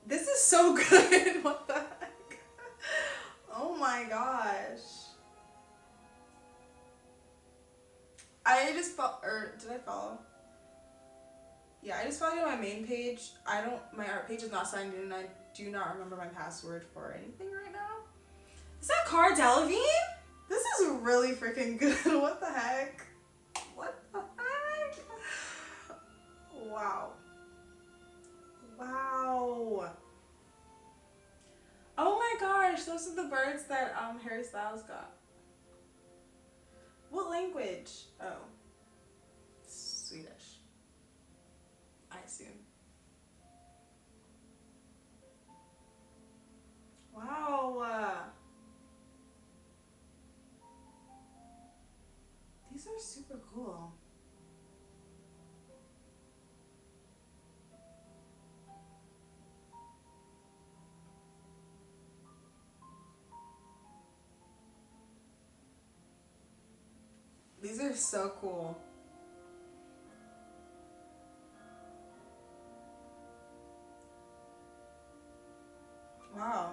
This is so good. What the heck? Oh my gosh. I just did I follow? Yeah, I just followed you on my main page. My art page is not signed in and I do not remember my password for anything right now. Is that Cara Delevingne? This is really freaking good. What the heck? What the heck? Wow. Wow. Oh my gosh, those are the birds that Harry Styles got. What language? Oh. Swedish. I assume. Wow. These are super cool. These are so cool. Wow.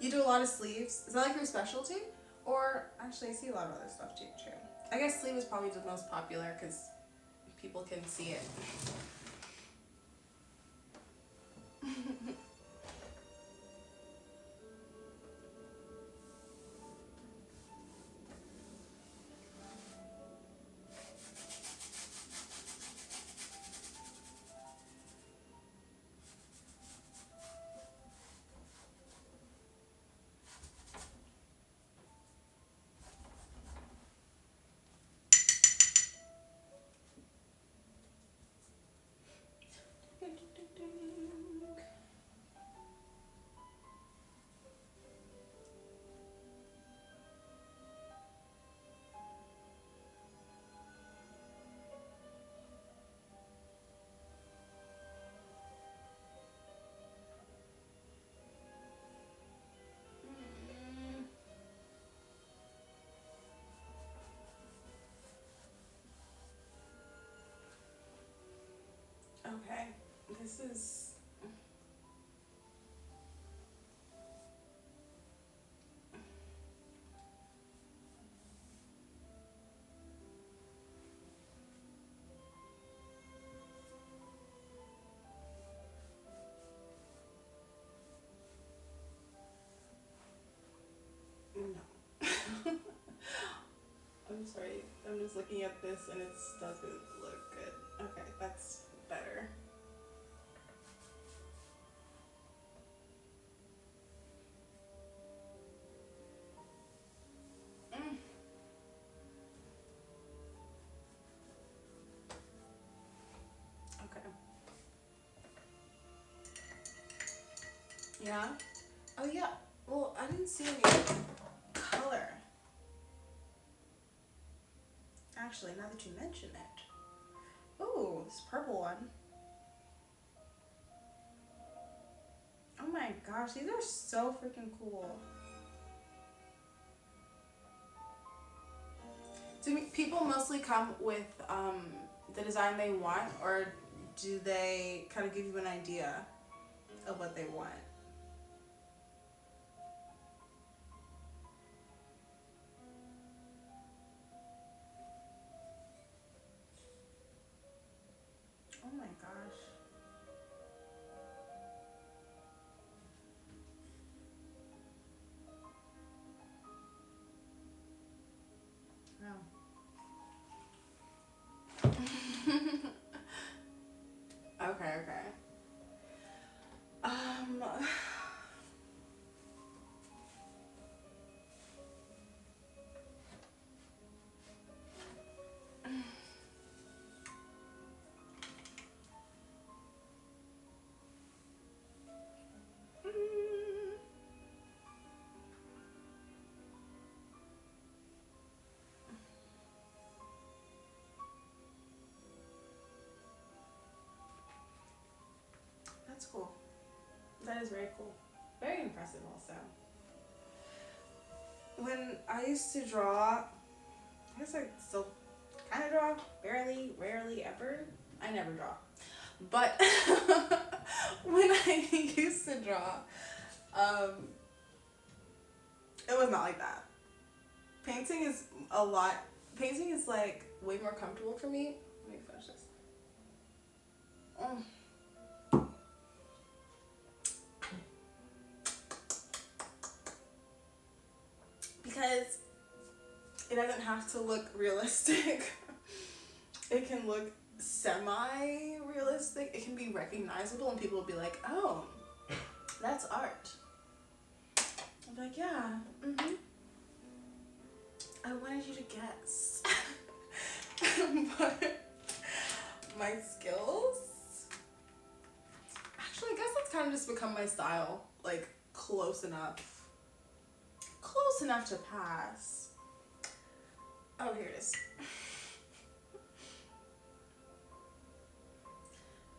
You do a lot of sleeves. Is that like your specialty? Or actually, I see a lot of other stuff too. I guess sleeve is probably the most popular because people can see it. This is... No. I'm sorry. I'm just looking at this and it doesn't look good. Okay, that's better. Okay. Yeah? Oh yeah. Well, I didn't see any color. Actually, now that you mention it. Ooh, this purple one. Oh my gosh, these are so freaking cool. Do people mostly come with the design they want, or do they kind of give you an idea of what they want? Oh my gosh. Wow. Okay, okay. That's cool. That is very cool. Very impressive also. When I used to draw, I guess I still kind of draw, barely, rarely, ever. I never draw. But when I used to draw, it was not like that. Painting is like way more comfortable for me. Let me finish this. Because it doesn't have to look realistic. It can look semi-realistic. It can be recognizable and people will be like, oh, that's art. I'm like, yeah, I wanted you to guess. But my skills, actually, I guess that's kind of just become my style. Like, close enough to pass. Oh, here it is.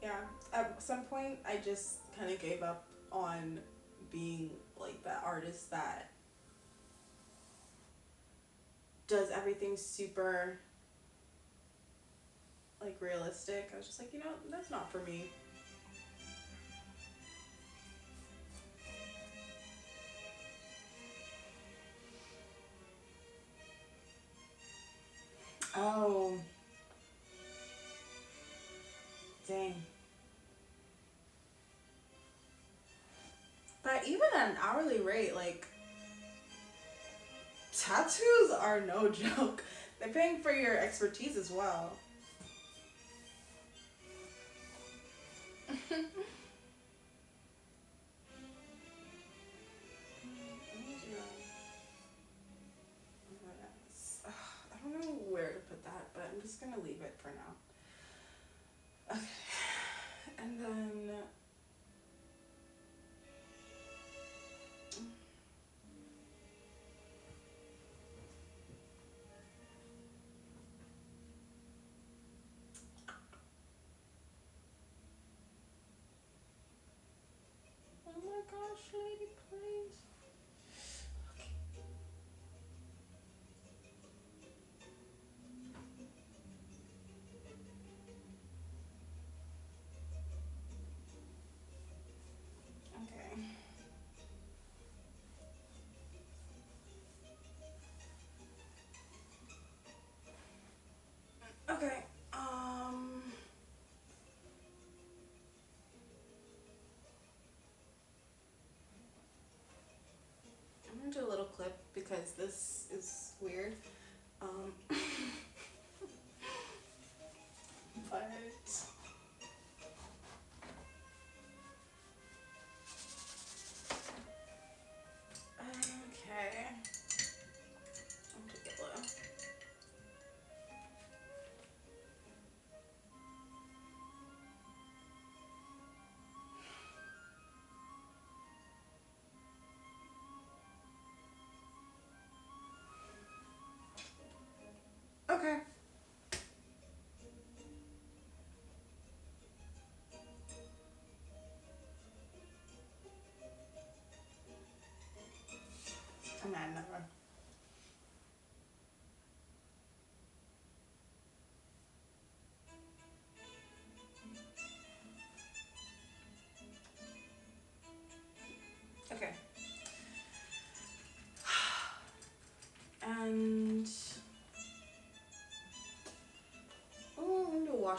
Yeah, at some point I just kind of gave up on being like that artist that does everything super like realistic. I was just like, you know, that's not for me. Oh, dang. But even at an hourly rate, like, tattoos are no joke. They're paying for your expertise as well. I don't know where to put that, but I'm just gonna leave it for now. Okay. And then oh my gosh, lady, please.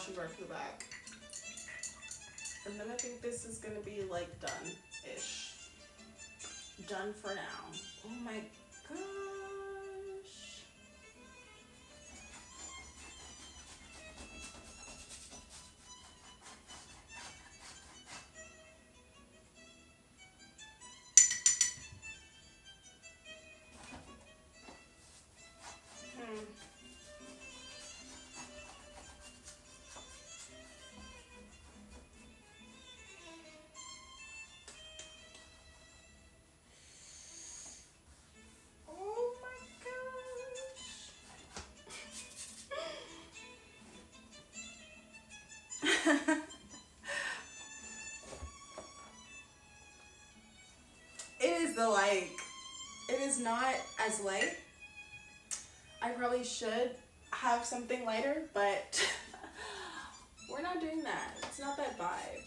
washes right to the back. And then I think this is gonna be like done-ish. Done for now. Oh my gosh. Oh my gosh. It is it is not as light. I probably should have something lighter, but we're not doing that. It's not that vibe.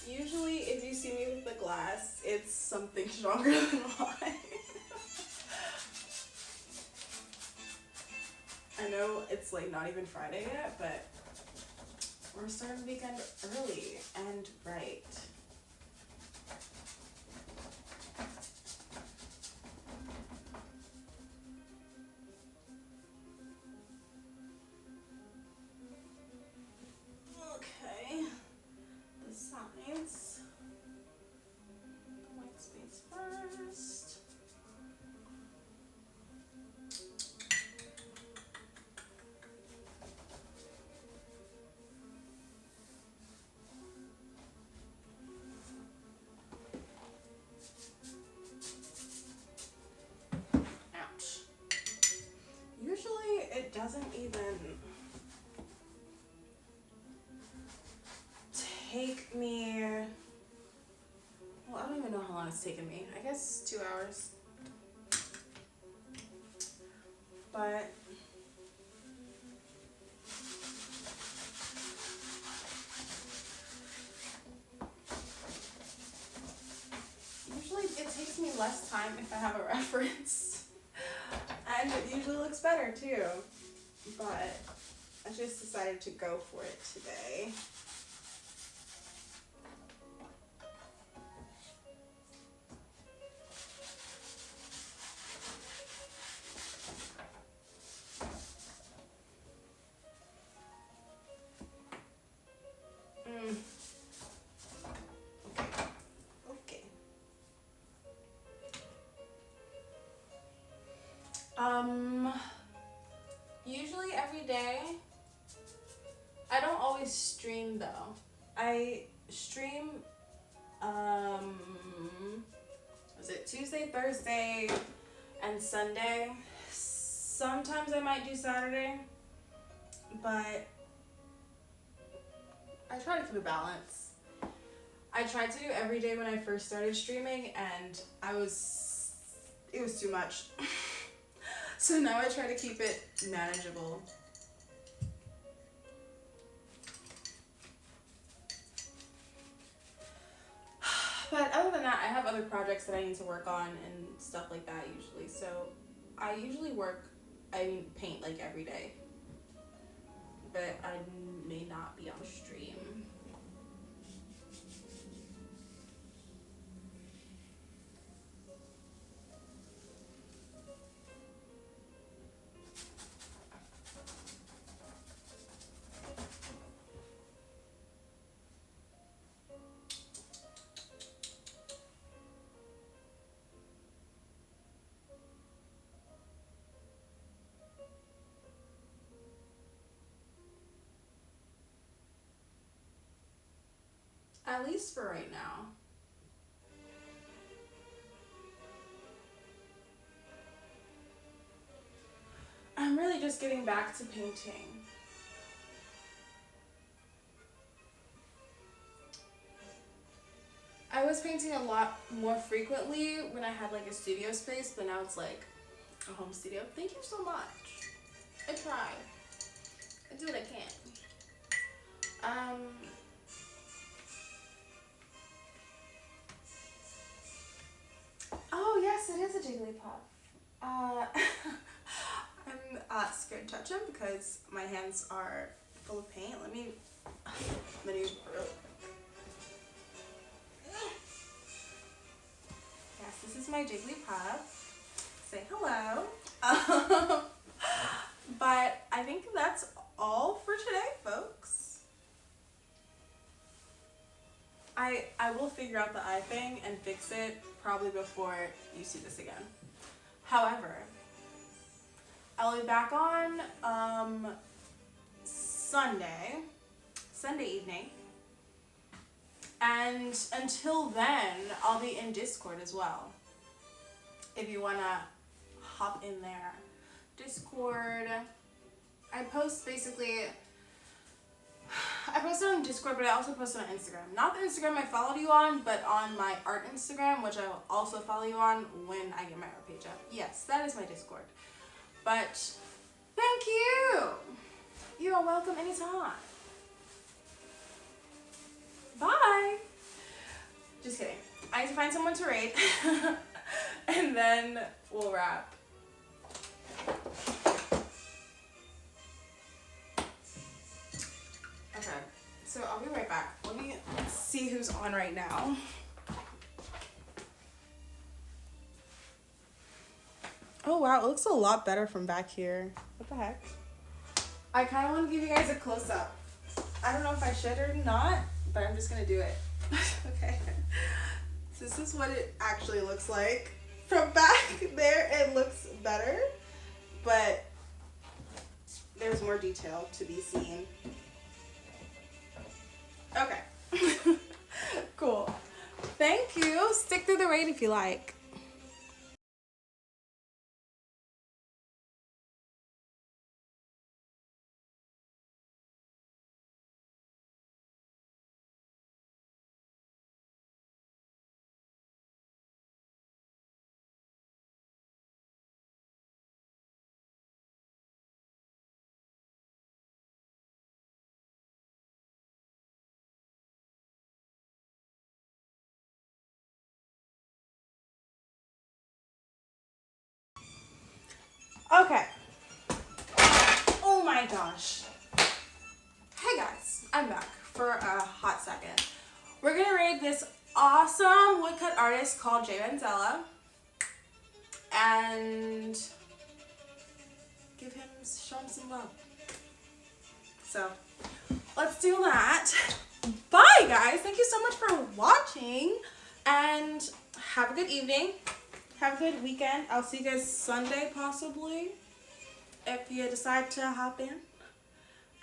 Usually if you see me with the glass, it's something stronger than mine. I know it's like not even Friday yet, but we're starting the weekend early and bright. Okay, the sides. The white space first. Ouch. Usually it doesn't even take me, well, I don't even know how long it's taken me. I guess 2 hours. But usually it takes me less time if I have a reference. And it usually looks better too. But I just decided to go for it today. Okay. Usually every day. I don't always stream though. I stream, was it Tuesday, Thursday, and Sunday? Sometimes I might do Saturday, but I try to keep a balance. I tried to do every day when I first started streaming, and it was too much. So now I try to keep it manageable. But other than that, I have other projects that I need to work on and stuff like that usually. So I usually paint like every day. But I may not be on stream. At least for right now. I'm really just getting back to painting. I was painting a lot more frequently when I had like a studio space, but now it's like a home studio. Thank you so much. I try. I do what I can. Oh yes, it is a Jigglypuff. I'm scared to touch him because my hands are full of paint. Let me real quick. Yes, this is my Jigglypuff. Say hello. But I think that's all for today, folks. I will figure out the eye thing and fix it probably before you see this again. However, I'll be back on Sunday evening. And until then, I'll be in Discord as well. If you want to hop in there. Discord. I post on Discord, but I also post it on Instagram. Not the Instagram I followed you on, but on my art Instagram, which I will also follow you on when I get my art page up. Yes, that is my Discord. But thank you. You are welcome anytime. Bye. Just kidding. I need to find someone to raid. And then we'll wrap. Okay, so I'll be right back. Let me see who's on right now. Oh wow, it looks a lot better from back here. What the heck? I kind of want to give you guys a close-up. I don't know if I should or not, but I'm just gonna do it. Okay. So this is what it actually looks like. From back there, it looks better, but there's more detail to be seen. Okay. Cool. Thank you. Stick through the raid if you like. Okay. Oh my gosh. Hey guys, I'm back for a hot second. We're gonna raid this awesome woodcut artist called Jay Benzella and show him some love. So let's do that. Bye guys. Thank you so much for watching and have a good evening. Have a good weekend. I'll see you guys Sunday possibly if you decide to hop in.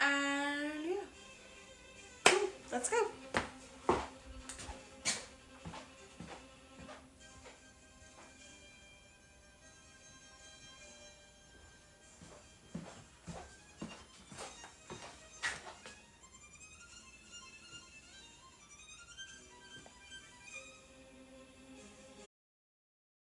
And yeah, cool. Let's go.